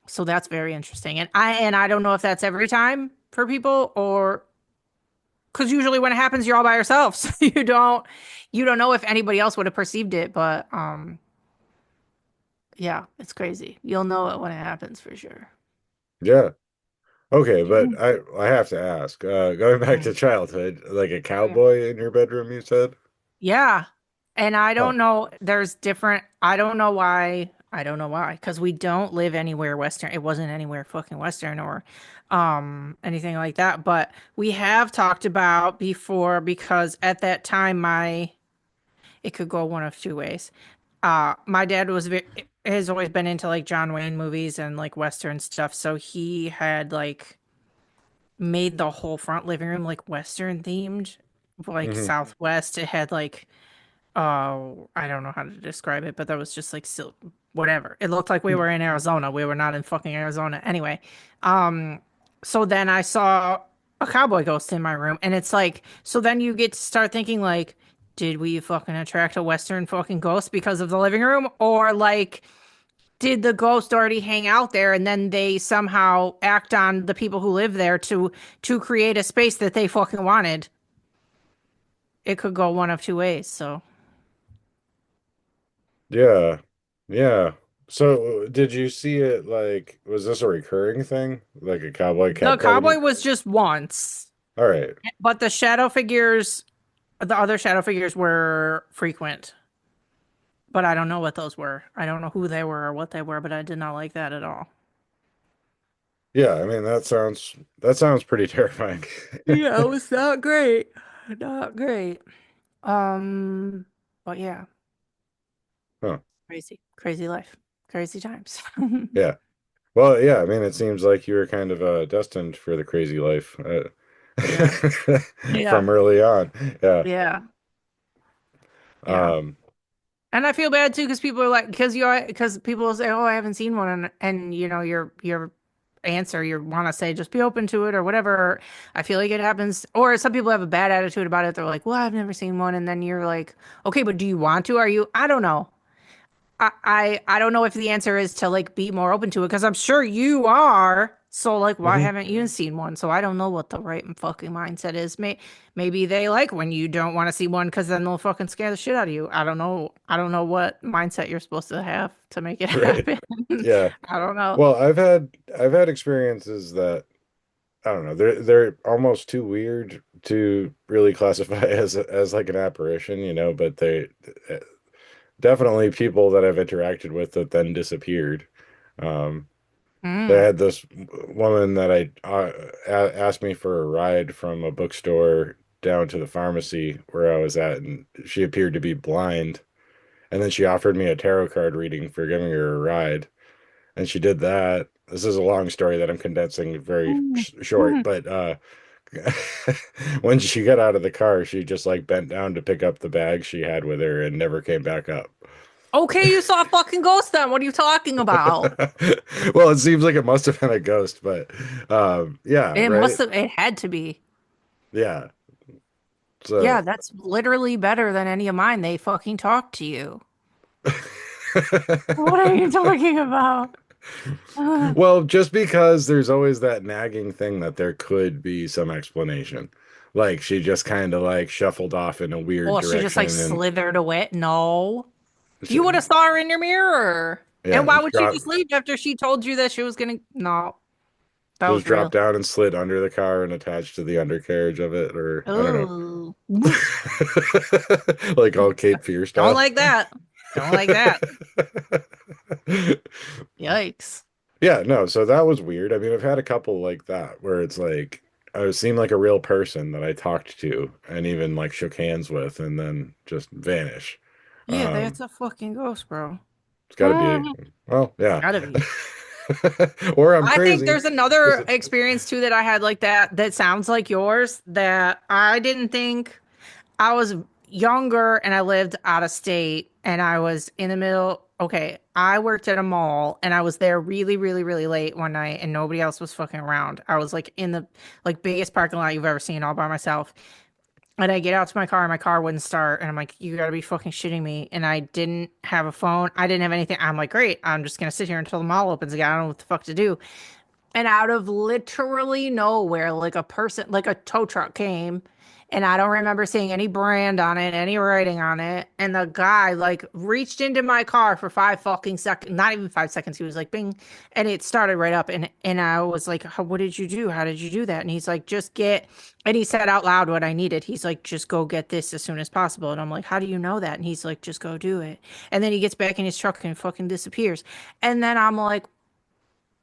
So that's very interesting. And I don't know if that's every time for people, or because usually when it happens you're all by yourself. So you don't know if anybody else would have perceived it, but yeah, it's crazy. You'll know it when it happens for sure. Yeah. Okay, but I have to ask, going back to Mm. childhood, like a Yeah. cowboy in your bedroom, you said? Yeah. And I Huh. don't know, there's different, I don't know why. I don't know why, because we don't live anywhere Western. It wasn't anywhere fucking Western or anything like that. But we have talked about before because at that time my it could go one of two ways. My dad has always been into like John Wayne movies and like Western stuff, so he had like made the whole front living room like Western themed, like Hmm. Southwest. It had like oh, I don't know how to describe it, but that was just like still whatever. It looked like we were in Arizona. We were not in fucking Arizona. Anyway, um, so then I saw a cowboy ghost in my room, and it's like, so then you get to start thinking like, did we fucking attract a Western fucking ghost because of the living room, or like, did the ghost already hang out there, and then they somehow act on the people who live there to create a space that they fucking wanted? It could go one of two ways. So. Yeah. Yeah. So did you see it like was this a recurring thing? Like a cowboy The kept cowboy coming? was just once, All right. but the other shadow figures were frequent. But I don't know what those were. I don't know who they were or what they were, but I did not like that at all. Yeah, I mean that sounds pretty terrifying. Yeah, it was not great. Not great. Um, but yeah, Huh. crazy, crazy life, crazy times. Yeah. Well, yeah, I mean it seems like you were kind of destined for the crazy life Yeah, yeah, from early on. Yeah. yeah, yeah. Um, And I feel bad too because people are like, because people will say, "Oh, I haven't seen one," and you know your answer, you want to say just be open to it or whatever. I feel like it happens, or some people have a bad attitude about it. They're like, "Well, I've never seen one," and then you're like, "Okay, but do you want to? Are you?" I don't know. I don't know if the answer is to like be more open to it because I'm sure you are. So like, why mhm. haven't you seen one? So I don't know what the right fucking mindset is. Maybe they like when you don't want to see one because then they'll fucking scare the shit out of you. I don't know. I don't know what mindset you're supposed to have to make it Right. happen. Yeah. I don't know. Well, I've had experiences that I don't know. They're almost too weird to really classify as like an apparition, but they definitely people that I've interacted with that then disappeared. Um, they Mm. had this woman that I asked me for a ride from a bookstore down to the pharmacy where I was at, and she appeared to be blind. And then she offered me a tarot card reading for giving her a ride. And she did that. This is a long story that I'm condensing very short, but when she got out of the car, she just like bent down to pick up the bag she had with her and never came back up. Okay, you saw a fucking ghost then. What are you talking about? Well, it seems like it must have been a ghost, but yeah, It right. must have. It had to be. Yeah. Yeah, So that's literally better than any of mine. They fucking talk to you. What are you talking about? well, just because there's always that nagging thing that there could be some explanation. Like she just kind of like shuffled off in a weird Well, she just like direction and slithered away. No. she, You would have saw her in your mirror. yeah, And why and would she just leave after she told you that she was gonna? No, that just was dropped real. down and slid under the car and attached to the undercarriage of it, or I don't know. Oh, Like all Cape Fear don't style. like that. Don't like that. Yikes. Yeah, no, so that was weird. I mean, I've had a couple like that where it's like I seemed like a real person that I talked to and even like shook hands with and then just vanish. Yeah, Um, that's a fucking ghost, bro. it's got to be, well, yeah. Gotta be. Or I'm I think crazy. there's another experience too that I had like that that sounds like yours that I didn't think. I was younger and I lived out of state and I was in the middle. Okay, I worked at a mall and I was there really, really, really late one night and nobody else was fucking around. I was like in the like biggest parking lot you've ever seen all by myself. And I get out to my car and my car wouldn't start. And I'm like, you gotta be fucking shitting me. And I didn't have a phone. I didn't have anything. I'm like, great. I'm just gonna sit here until the mall opens again. I don't know what the fuck to do. And out of literally nowhere, like a person, like a tow truck came, and I don't remember seeing any brand on it, any writing on it. And the guy like reached into my car for 5 fucking seconds, not even 5 seconds. He was like, bing, and it started right up. And I was like, what did you do? How did you do that? And he's like, just get. And he said out loud what I needed. He's like, just go get this as soon as possible. And I'm like, how do you know that? And he's like, just go do it. And then he gets back in his truck and fucking disappears. And then I'm like,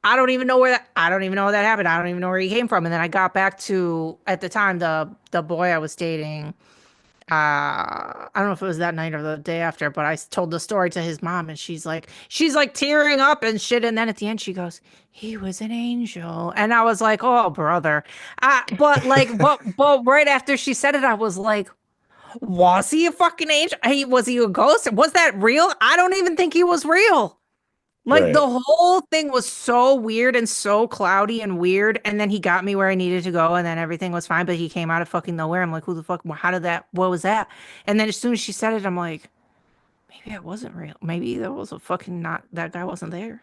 I don't even know where that happened. I don't even know where he came from. And then I got back to at the time the boy I was dating. I don't know if it was that night or the day after, but I told the story to his mom and she's like tearing up and shit. And then at the end she goes, he was an angel. And I was like, oh brother. But right after she said it, I was like, was he a fucking angel? Was he a ghost? Was that real? I don't even think he was real. Like Right. the whole thing was so weird and so cloudy and weird. And then he got me where I needed to go and then everything was fine. But he came out of fucking nowhere. I'm like, who the fuck? How did that? What was that? And then as soon as she said it, I'm like, maybe it wasn't real. Maybe there was a fucking not, that guy wasn't there.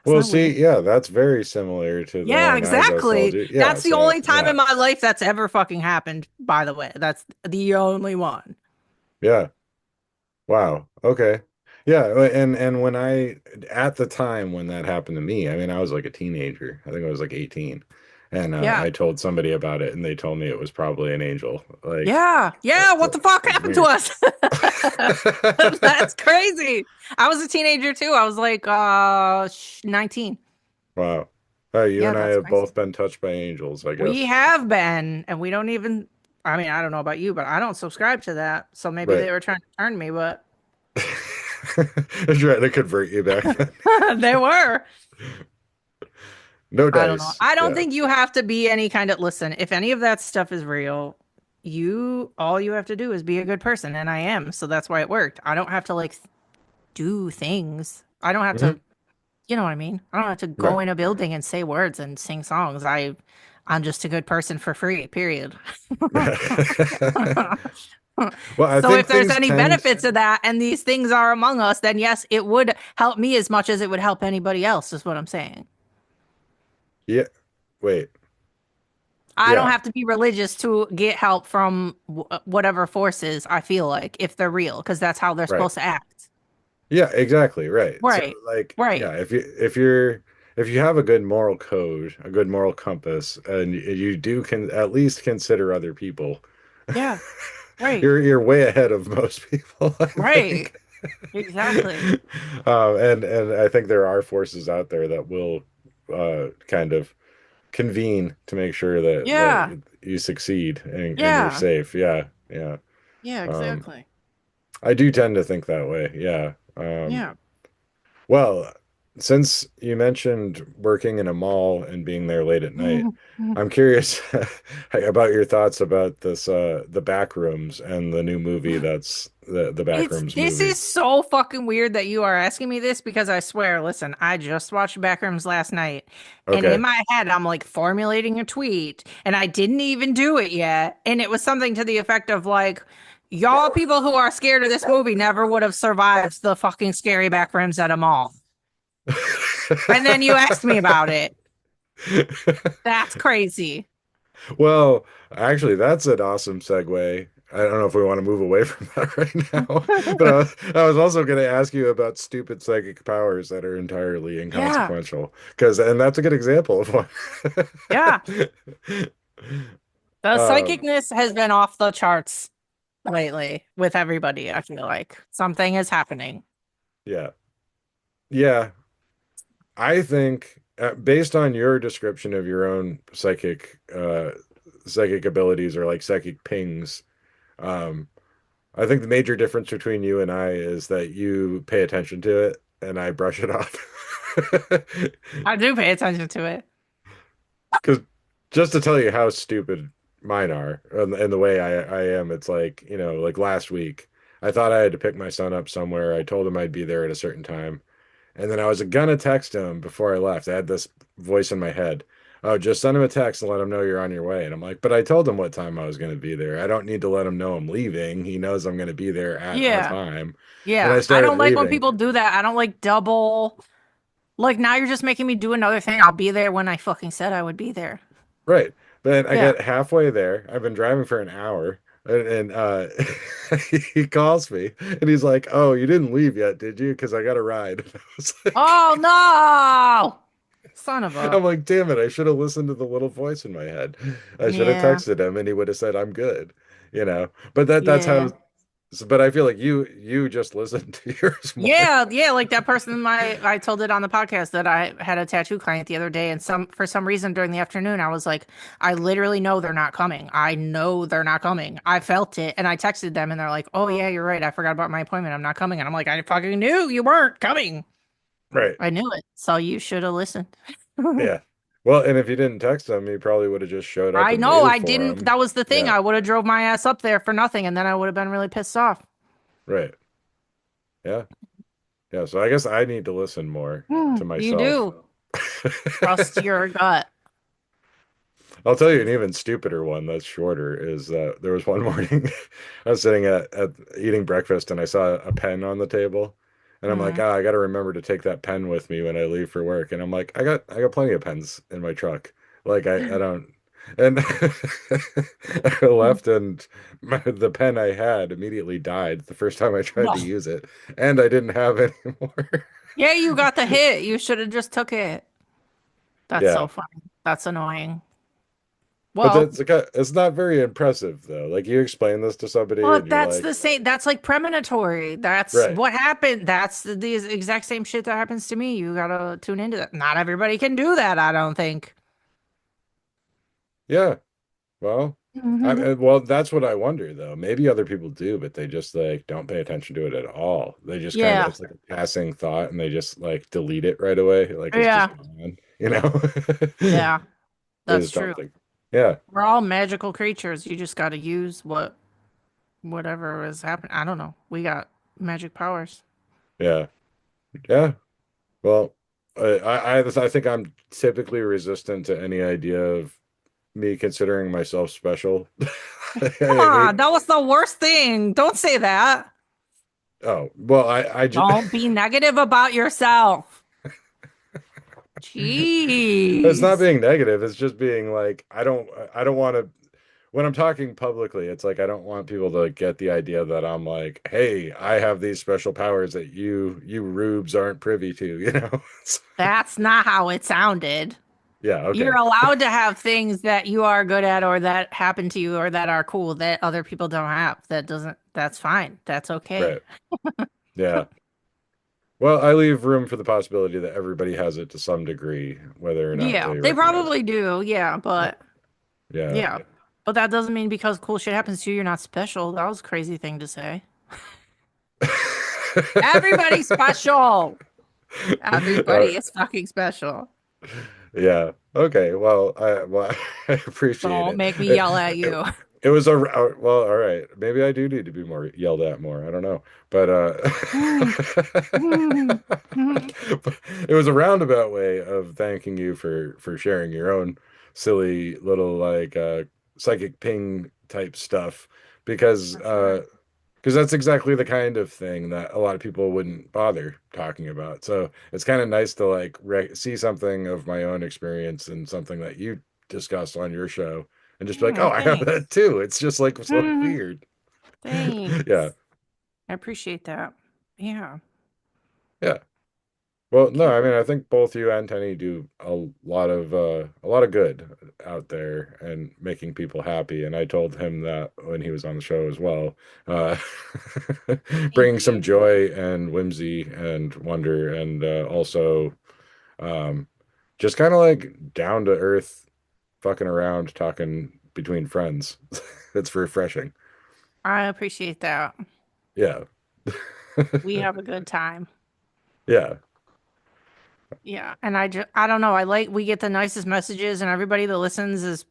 Isn't Well, that weird? see, yeah, that's very similar to the Yeah, one I just told exactly. you. Yeah, That's the so only time yeah. in my life that's ever fucking happened, by the way. That's the only one. Yeah. Wow. Okay. Yeah, and when I at the time when that happened to me, I mean, I was like a teenager. I think I was like 18. And Yeah. I told somebody about it and they told me it was probably an angel. Like Yeah. Yeah. What the fuck it's happened to weird. us? That's crazy. I was a teenager too. I was like 19. Wow. You Yeah, and I that's have crazy. both been touched by angels, I We guess. have been, and we don't even, I mean, I don't know about you, but I don't subscribe to that. So maybe Right. they were trying to turn me, but They're trying to convert you back then. they were. No I don't know. dice. I don't Yeah. think you have to be any kind of, listen, if any of that stuff is real, all you have to do is be a good person, and I am. So that's why it worked. I don't have to like do things. I don't have Hmm. to, you know what I mean? I don't have to go Right. in a building and say words and sing songs. I'm just a good person for free, period. Well, I So think if there's things any tend, benefits of that and these things are among us, then yes, it would help me as much as it would help anybody else, is what I'm saying. yeah, wait, I don't yeah, have to be religious to get help from whatever forces I feel like if they're real, because that's how they're right. supposed to act. Yeah, exactly, right. So Right. like, Right. yeah, if you have a good moral code, a good moral compass, and you do can at least consider other people, Yeah. Right. you're way ahead of most people, I Right. think. Exactly. And I think there are forces out there that will kind of convene to make sure Yeah. that you succeed and you're Yeah. safe. Yeah, yeah. Yeah, Um, exactly. I do tend to think that way. Yeah. Yeah. Well, since you mentioned working in a mall and being there late at night, I'm curious about your thoughts about this the back rooms and the new movie that's the back rooms This movie. is so fucking weird that you are asking me this because I swear, listen, I just watched Backrooms last night and in Okay. my head I'm like formulating a tweet and I didn't even do it yet. And it was something to the effect of like, y'all people who are scared of this movie never would have survived the fucking scary backrooms at a mall. And then you asked me about it. That's crazy. Well, actually, that's an awesome segue. I don't know if we want to move away from that right now, but I was also going to ask you about stupid psychic powers that are entirely Yeah. inconsequential, and that's a good example of one. Yeah. The Um, psychicness has been off the charts lately with everybody. I feel like something is happening. yeah, yeah. I think based on your description of your own psychic abilities or like psychic pings, um, I think the major difference between you and I is that you pay attention to it and I brush it off. I do pay attention to it. Because just to tell you how stupid mine are and the way I am, it's like, like last week, I thought I had to pick my son up somewhere. I told him I'd be there at a certain time. And then I was gonna text him before I left. I had this voice in my head. Oh, just send him a text and let him know you're on your way. And I'm like, but I told him what time I was going to be there. I don't need to let him know I'm leaving. He knows I'm going to be there at a Yeah. time. And I Yeah. I started don't like when leaving. people do that. I don't like double. Like now you're just making me do another thing. I'll be there when I fucking said I would be there. Right. Then I Yeah. get halfway there. I've been driving for an hour. And he calls me and he's like, "Oh, you didn't leave yet, did you? Because I got a ride." And I was like, Oh no. Son of a. I'm like, damn it, I should have listened to the little voice in my head. I should have Yeah. texted him and he would have said, I'm good, you know. But that's Yeah. how but I feel like you just listen to yours more. Yeah, yeah, like that person I told it on the podcast that I had a tattoo client the other day and for some reason during the afternoon I was like, I literally know they're not coming. I know they're not coming. I felt it and I texted them and they're like, "Oh yeah, you're right. I forgot about my appointment. I'm not coming." And I'm like, "I fucking knew you weren't coming. Right. I knew it. So you should have listened." Yeah. Well, and if you didn't text him, he probably would have just showed up I and know waited I for didn't. him. That was the thing. Yeah. I would have drove my ass up there for nothing and then I would have been really pissed off. Right. Yeah. Yeah. So I guess I need to listen more to You myself. do. Trust your gut. I'll tell you an even stupider one that's shorter is there was one morning I was sitting at eating breakfast and I saw a pen on the table and I'm like, Mhm. ah, I got to remember to take that pen with me when I leave for work. And I'm like, I got plenty of pens in my truck. Like I don't and I left and the pen I had immediately died the first time I tried to No. use it and I didn't have any more. Yeah, you got the hit. You should have just took it. That's Yeah. so funny. That's annoying. But Well, it's not very impressive though. Like you explain this to somebody and but you're that's like, the same. That's like premonitory. That's right. what happened. That's the exact same shit that happens to me. You gotta tune into that. Not everybody can do that, I don't think. Yeah. Well, Mhm. well, that's what I wonder though. Maybe other people do, but they just like don't pay attention to it at all. They just kind of Yeah. it's like a passing thought and they just like delete it right away. Like it's just Yeah. gone, you know? Yeah. They That's just true. don't think. Yeah. We're all magical creatures. You just gotta use whatever is happening. I don't know. We got magic powers. Yeah. Yeah. Well, I think I'm typically resistant to any idea of me considering myself special. I Come hate. on, that was the worst thing. Don't say that. Oh, well, I just Don't be negative about yourself. it's not Jeez. being negative. It's just being like, I don't want to, when I'm talking publicly, it's like, I don't want people to get the idea that I'm like, hey, I have these special powers that you rubes aren't privy to, you know? That's not how it sounded. Yeah, You're okay. allowed to have things that you are good at or that happen to you or that are cool that other people don't have. That's fine. That's okay. Right. Yeah. Well, I leave room for the possibility that everybody has it to some degree, whether or not Yeah, they they recognize probably do. Yeah, it. but Yeah. yeah. But that doesn't mean because cool shit happens to you, you're not special. That was a crazy thing to say. Everybody's special. Uh, Everybody is fucking special. yeah. Okay. Well, I appreciate Don't it. make me It, yell at it, you. it was well, all right. Maybe I do need to be more yelled at more. I don't know. But but it was a roundabout way of thanking you for sharing your own silly little like psychic ping type stuff because That's right. that's exactly the kind of thing that a lot of people wouldn't bother talking about. So it's kind of nice to like see something of my own experience and something that you discussed on your show and just be like, oh, Oh, I have thanks. that too. It's just like so weird. Yeah. Thanks. I appreciate that. Yeah. Yeah. Well, no, Okay. I mean, I think both you and Tenney do a lot of good out there and making people happy. And I told him that when he was on the show as well, uh, Thank bringing some you. joy and whimsy and wonder, and also um, just kind of like down to earth, fucking around, talking between friends. It's refreshing. I appreciate that. Yeah, We have a good time. yeah, Yeah. And I don't know. We get the nicest messages and everybody that listens is,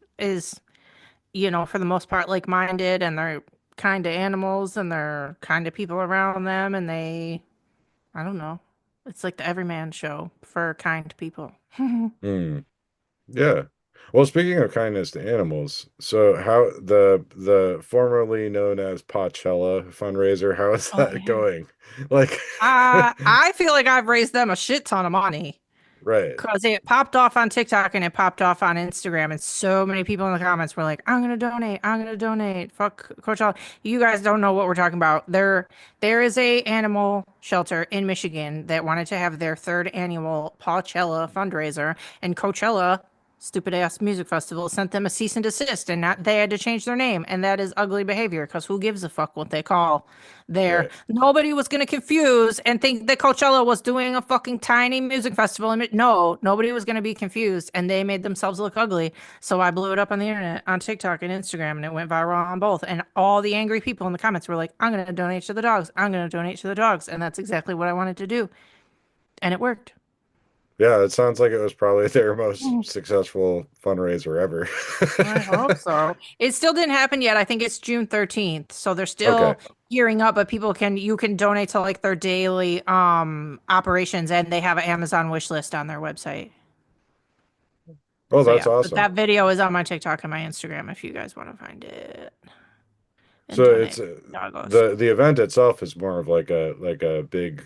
for the most part like-minded and they're kind to animals and they're kind to people around them and I don't know. It's like the everyman show for kind people. mm, yeah. Well, speaking of kindness to animals, so how the formerly known as Pachella fundraiser, how is Oh that yeah. going? Like, I feel like I've raised them a shit ton of money. right, Because it popped off on TikTok and it popped off on Instagram, and so many people in the comments were like, "I'm gonna donate. I'm gonna donate." Fuck Coachella. You guys don't know what we're talking about. There is a animal shelter in Michigan that wanted to have their third annual Pawchella fundraiser, and Coachella, stupid ass music festival, sent them a cease and desist, and not they had to change their name, and that is ugly behavior. Because who gives a fuck what they call there? right. Nobody was going to confuse and think that Coachella was doing a fucking tiny music festival. No, nobody was going to be confused, and they made themselves look ugly. So I blew it up on the internet, on TikTok and Instagram, and it went viral on both. And all the angry people in the comments were like, "I'm going to donate to the dogs. I'm going to donate to the dogs," and that's exactly what I wanted to do, and it worked. Yeah, it sounds like it was probably their most successful fundraiser ever. I hope so. It still didn't happen yet. I think it's June 13th. So they're Okay. still gearing up, but you can donate to like their daily operations and they have an Amazon wish list on their website. Oh, So that's yeah, but awesome. that video is on my TikTok and my Instagram if you guys want to find it and So it's donate. Doggos. the event itself is more of like a big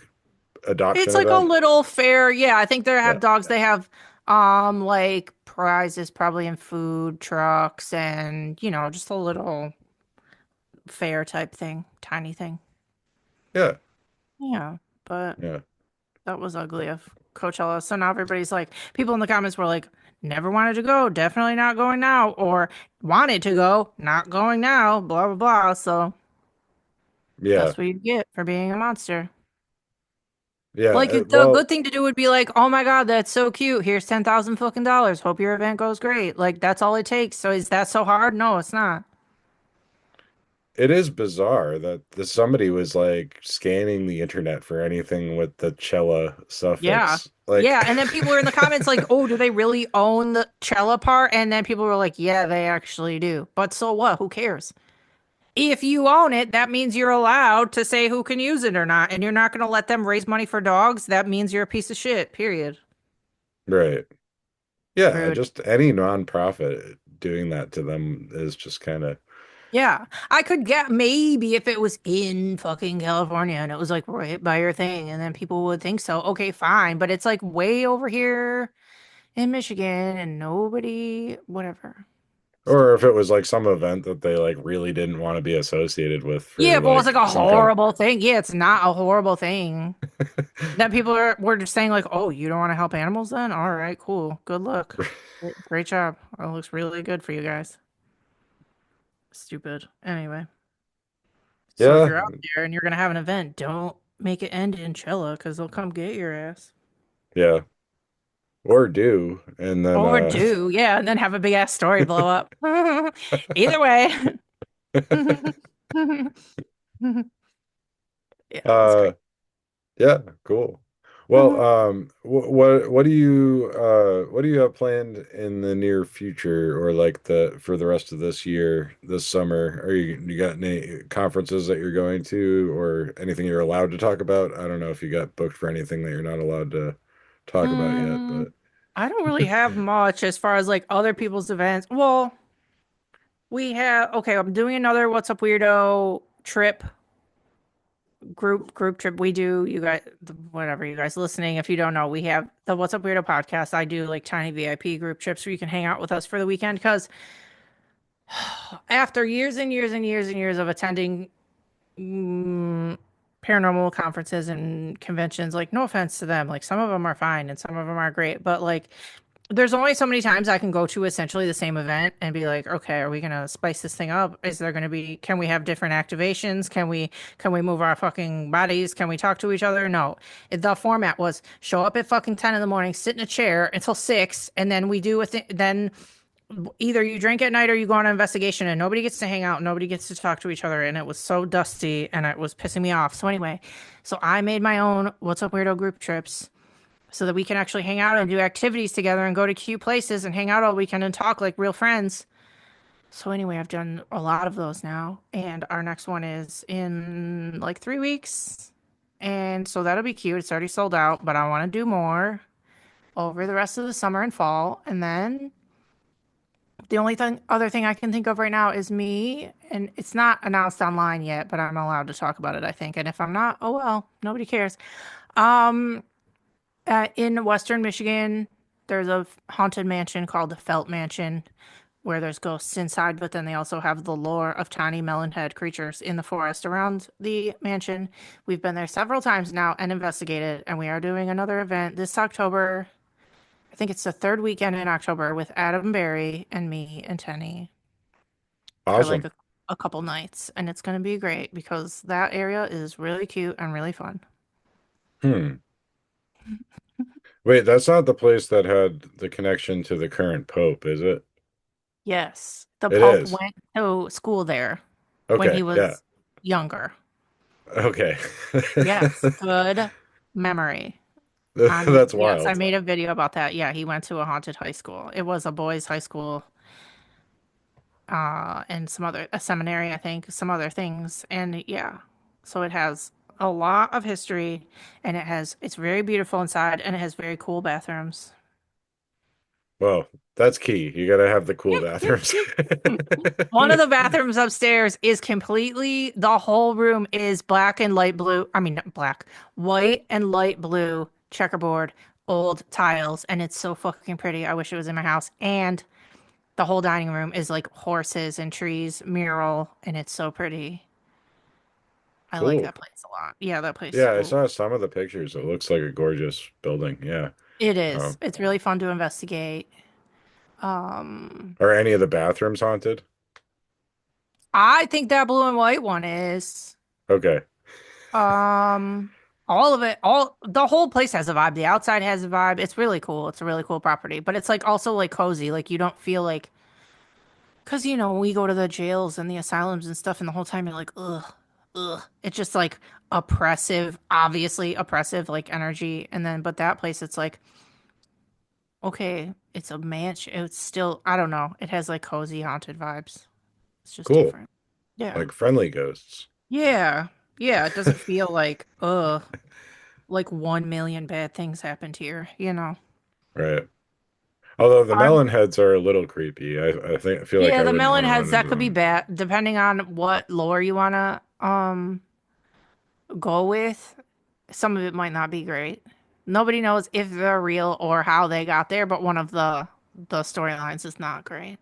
It's adoption like a event. little fair. Yeah, I think they have Yeah. dogs. They have like prizes probably in food trucks and just a little fair type thing, tiny thing. Yeah. Yeah, but Yeah. that was ugly of Coachella. So now everybody's like, people in the comments were like, never wanted to go, definitely not going now, or wanted to go, not going now, blah, blah, blah. So Yeah. that's what you get for being a monster. Yeah. Like, the Well, good thing to do would be like, oh my God, that's so cute. Here's 10,000 fucking dollars. Hope your event goes great. Like, that's all it takes. So is that so hard? No, it's not. it is bizarre that somebody was like scanning the internet for anything with the Cella Yeah. suffix. Like, Yeah. And then people were in the comments like, oh, do they really own the Cella part? And then people were like, yeah, they actually do. But so what? Who cares? If you own it, that means you're allowed to say who can use it or not. And you're not going to let them raise money for dogs. That means you're a piece of shit, period. right. Yeah, Rude. just any nonprofit doing that to them is just kind of Yeah. I could get maybe if it was in fucking California and it was like right by your thing and then people would think so. Okay, fine. But it's like way over here in Michigan and nobody, whatever. or if Stupid. it was like some event that they like really didn't want to be associated with Yeah, for if it was like like a some kind horrible thing. Yeah, it's not a horrible thing. That people were just saying like, "Oh, you don't want to help animals then? All right, cool. Good luck. of Great job. It looks really good for you guys." Stupid. Anyway, so if Yeah, you're out there and you're gonna have an event, don't make it end in Chilla because they'll come get your ass. yeah. Or do. And then Or do, yeah, and then have a big ass story blow up. Either way. Yeah, it's uh great. yeah, cool. Well, what do you have planned in the near future or like the for the rest of this year, this summer? Are you got any conferences that you're going to or anything you're allowed to talk about? I don't know if you got booked for anything that you're not allowed to talk about yet, Mm, but I don't really have much as far as like other people's events. Well, I'm doing another What's Up Weirdo trip, group trip. We do, you guys, whatever, you guys listening, if you don't know, we have the What's Up Weirdo podcast. I do like tiny VIP group trips where you can hang out with us for the weekend because After years and years and years and years of attending paranormal conferences and conventions, like no offense to them, like some of them are fine and some of them are great, but like there's only so many times I can go to essentially the same event and be like, okay, are we gonna spice this thing up? Is there gonna be, can we have different activations? Can we move our fucking bodies? Can we talk to each other? No. The format was show up at fucking 10 in the morning, sit in a chair until 6, and then we do a thing. Then either you drink at night or you go on an investigation, and nobody gets to hang out, nobody gets to talk to each other, and it was so dusty and it was pissing me off. So anyway, so I made my own What's Up Weirdo group trips so that we can actually hang out and do activities together and go to cute places and hang out all weekend and talk like real friends. So anyway, I've done a lot of those now, and our next one is in like 3 weeks. And so that'll be cute. It's already sold out, but I want to do more over the rest of the summer and fall. And then the only other thing I can think of right now is me, and it's not announced online yet, but I'm allowed to talk about it, I think. And if I'm not, oh well, nobody cares. Um, in Western Michigan, there's a haunted mansion called the Felt Mansion where there's ghosts inside, but then they also have the lore of tiny melonhead creatures in the forest around the mansion. We've been there several times now and investigated, and we are doing another event this October. I think it's the third weekend in October with Adam Berry and me and Tenney for like Awesome. a couple nights, and it's going to be great because that area is really cute and really fun. Hmm. Wait, that's not the place that had the connection to the current Pope, is it? Yes, the It Pope is. went to school there when he Okay, yeah. was younger. Okay. Yes, good memory. That's Yes, I wild. made a video about that. Yeah, he went to a haunted high school. It was a boys' high school, and some other a seminary, I think, some other things. And yeah, so it has a lot of history, and it's very beautiful inside, and it has very cool bathrooms. Well, that's key. You gotta have the cool Yep, yep, bathrooms. yep. One of the bathrooms upstairs is completely, the whole room is black and light blue. I mean, not black, white and light blue checkerboard, old tiles, and it's so fucking pretty. I wish it was in my house. And the whole dining room is like horses and trees, mural, and it's so pretty. I like Cool. that place a lot. Yeah, that place. Yeah, I Ooh. saw some of the pictures. It looks like a gorgeous building. Yeah. It is. Um, It's really fun to investigate. Um, are any of the bathrooms haunted? I think that blue and white one is. Okay. Um, all of it, all the whole place has a vibe. The outside has a vibe. It's really cool. It's a really cool property, but it's like also like cozy. Like you don't feel like, because we go to the jails and the asylums and stuff, and the whole time you're like, ugh, ugh. It's just like oppressive, obviously oppressive, like energy. And then, but that place, it's like, okay, it's a mansion. It's still, I don't know. It has like cozy haunted vibes. It's just Cool. different. Yeah. Like friendly ghosts. Yeah. Yeah. It doesn't feel like, ugh. Like 1 million bad things happened here. Right. Although the I'm melon heads are a little creepy. I feel like Yeah, I the wouldn't melon want to heads run that into could be them. bad depending on what lore you wanna go with. Some of it might not be great. Nobody knows if they're real or how they got there, but one of the storylines is not great.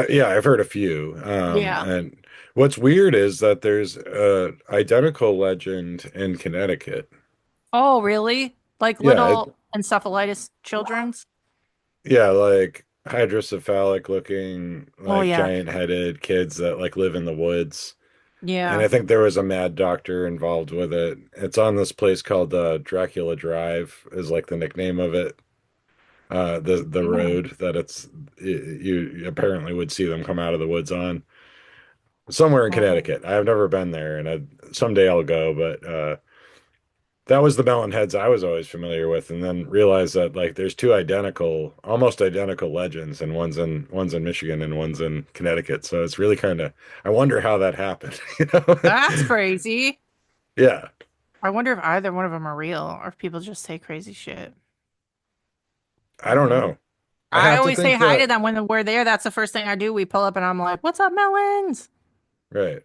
Yeah, I've heard a few. Yeah. And what's weird is that there's a identical legend in Connecticut. Oh, really? Like Yeah, little encephalitis children's? yeah, like hydrocephalic looking, Oh like yeah. giant headed kids that like live in the woods. And Yeah. I think there was a mad doctor involved with it. It's on this place called Dracula Drive is like the nickname of it. The Ooh. road that you apparently would see them come out of the woods on somewhere in Oh. Connecticut. I've never been there, and someday I'll go. But that was the Melon Heads I was always familiar with, and then realized that like there's two identical, almost identical legends, and one's in Michigan and one's in Connecticut. So it's really kind of I wonder how that happened. You know? That's crazy. Yeah, I wonder if either one of them are real or if people just say crazy shit. I I don't don't know. know. I I have to always say think hi to that them when we're there. That's the first thing I do. We pull up and I'm like, "What's up, Melons? right.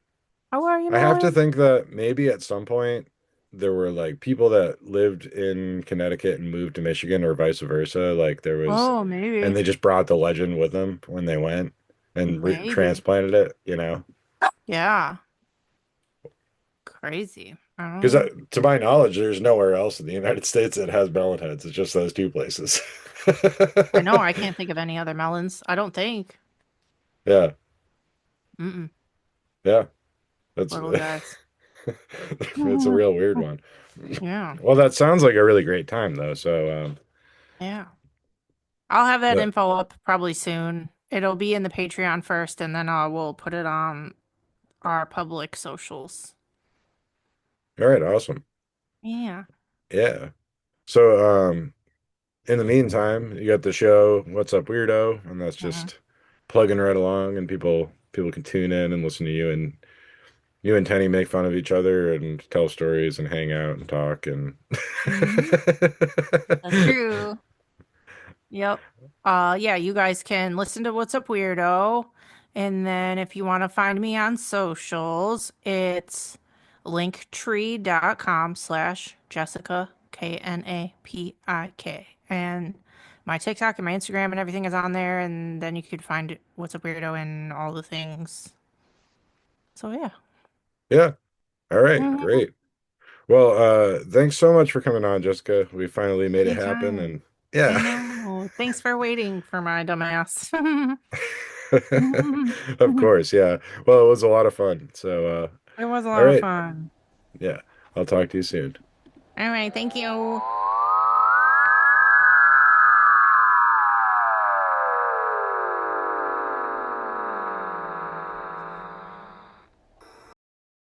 How are you, I have to Melons?" think that maybe at some point there were like people that lived in Connecticut and moved to Michigan or vice versa. Like there was, Oh, and maybe. they just brought the legend with them when they went. and Maybe. transplanted it, you know? Yeah. Crazy. I don't Because know. to my knowledge, there's nowhere else in the United States that has melon heads. It's just those two places. I know. I can't think of any other melons. I don't think. Yeah, Mm-mm. yeah. That's Little guys. it's a real weird one. Yeah. Well, that sounds like a really great time though. Yeah. I'll have that But info up probably soon. It'll be in the Patreon first, and then I will put it on our public socials. all right, awesome. Yeah. Yeah. So in the meantime, you got the show What's Up Weirdo, and that's Mhm. just plugging right along, and people can tune in and listen to you and Tenney make fun of each other and tell stories and hang out and talk and Mhm. That's true. Yep. Yeah, you guys can listen to What's Up Weirdo. And then if you want to find me on socials, it's linktree.com/Jessica Knapik. And my TikTok and my Instagram and everything is on there. And then you could find What's Up Weirdo and all the things. So yeah. yeah. All right, Mhm. great. Well, thanks so much for coming on, Jessica. We finally made it happen, Anytime. and I yeah. know. Thanks for waiting for my dumbass. Of course, yeah. Well, it was a lot of fun. It was a All lot of right. fun. Yeah. I'll talk to you soon. All right, thank you.